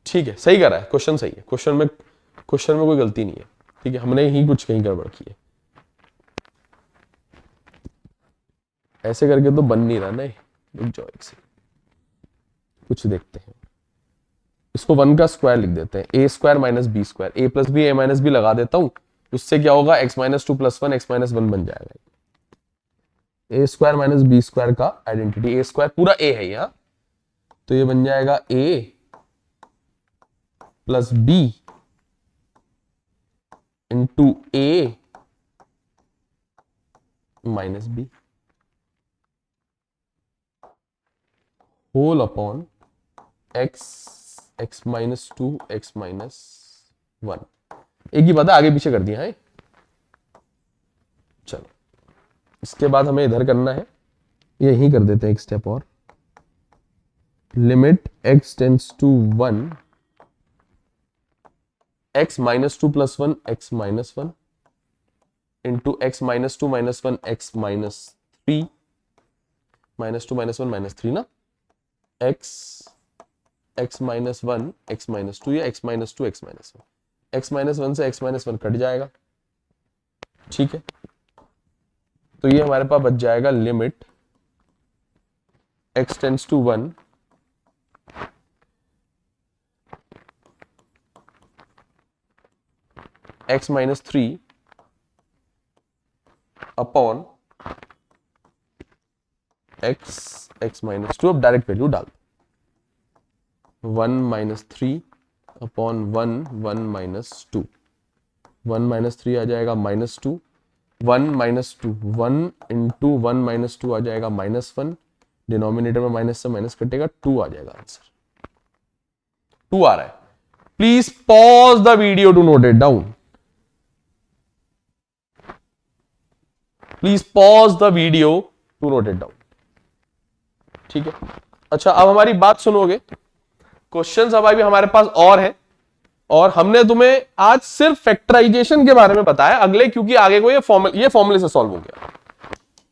ठीक है, सही कर रहा है, क्वेश्चन सही है, क्वेश्चन में कोई गलती नहीं है। ठीक है, हमने ही कुछ कहीं गड़बड़ की है। ऐसे करके तो बन नहीं रहा ना। रुक जाओ एक से, कुछ देखते हैं। इसको 1 का स्क्वायर लिख देते हैं। A square minus B square, A plus B A minus B लगा देता हूं। उससे क्या होगा? X minus 2 plus 1 X minus 1 बन जाएगा। A square minus B square का आइडेंटिटी, ए स्क्वायर पूरा ए है यहाँ, तो ये बन जाएगा A plus B into A minus B whole upon X minus 2 X minus 1। एक ही बात है, आगे पीछे कर दिया है। चलो, इसके बाद हमें इधर करना है, यही कर देते हैं एक स्टेप और। Limit x tends to 1 x minus 2 plus 1 x minus 1 into x minus 2 minus 1 x minus 3 minus 2 minus 1 minus 3 ना, x माइनस 1 x माइनस 2 या x minus 2 x minus 1। x minus 1 से x माइनस 1 कट जाएगा। ठीक है, तो ये हमारे पास बच जाएगा limit x tends to 1 x minus 3 upon x minus 2। अब डायरेक्ट वैल्यू डाल 1 माइनस 3 अपॉन 1 माइनस 2। 1 माइनस 3 आ जाएगा माइनस 2, 1 माइनस 2 1 इंटू 1 माइनस 2 आ जाएगा माइनस 1। डिनोमिनेटर में माइनस से माइनस कटेगा, 2 आ जाएगा आंसर। 2 आ रहा है। Please pause the video to note it down. Please pause the video to note it down. ठीक है, अच्छा अब हमारी बात सुनोगे। क्वेश्चंस अब अभी हमारे पास और है, और हमने तुम्हें आज सिर्फ फैक्टराइजेशन के बारे में बताया। अगले, क्योंकि आगे को ये फॉर्मूले से सॉल्व हो गया।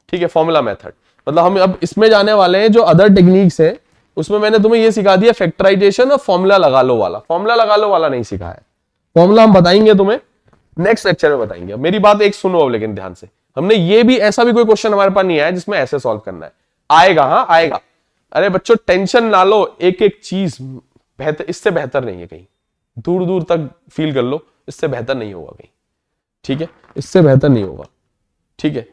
ठीक है, फॉर्मूला मेथड, मतलब हम अब इसमें जाने वाले हैं जो अदर टेक्निक्स है, उसमें मैंने तुम्हें ये सिखा दिया फैक्टराइजेशन और फॉर्मूला लगा लो वाला। फॉर्मूला लगा लो वाला नहीं सिखाया है। फॉर्मूला हम बताएंगे तुम्हें नेक्स्ट लेक्चर में बताएंगे। मेरी बात एक सुनो अब लेकिन ध्यान से। हमने ये भी, ऐसा भी कोई क्वेश्चन हमारे पास नहीं आया जिसमें ऐसे सॉल्व करना है। आएगा, हाँ आएगा। अरे बच्चों टेंशन ना लो, एक एक चीज बेहतर, इससे बेहतर नहीं है कहीं। दूर दूर तक फील कर लो, इससे बेहतर नहीं होगा कहीं। ठीक है, इससे बेहतर नहीं होगा। ठीक है,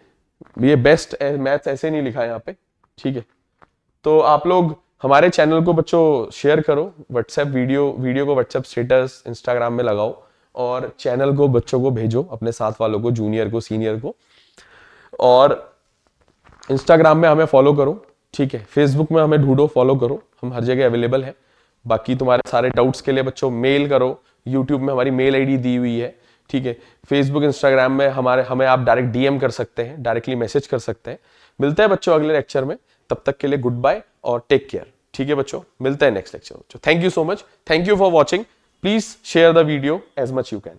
ये बेस्ट मैथ्स ऐसे नहीं लिखा है यहाँ पे। ठीक है, तो आप लोग हमारे चैनल को बच्चों शेयर करो, व्हाट्सएप वीडियो को व्हाट्सएप स्टेटस इंस्टाग्राम में लगाओ, और चैनल को बच्चों को भेजो, अपने साथ वालों को, जूनियर को, सीनियर को। और इंस्टाग्राम में हमें फॉलो करो। ठीक है, फेसबुक में हमें ढूंढो, फॉलो करो, हम हर जगह अवेलेबल है। बाकी तुम्हारे सारे डाउट्स के लिए बच्चों मेल करो। यूट्यूब में हमारी मेल आईडी दी हुई है। ठीक है, फेसबुक इंस्टाग्राम में हमें आप डायरेक्ट डीएम कर सकते हैं, डायरेक्टली मैसेज कर सकते हैं। मिलते हैं बच्चों अगले लेक्चर में, तब तक के लिए गुड बाय और टेक केयर। ठीक है बच्चों, मिलते हैं नेक्स्ट लेक्चर में। Thank you so much, thank you for watching. Please share the video as much you can.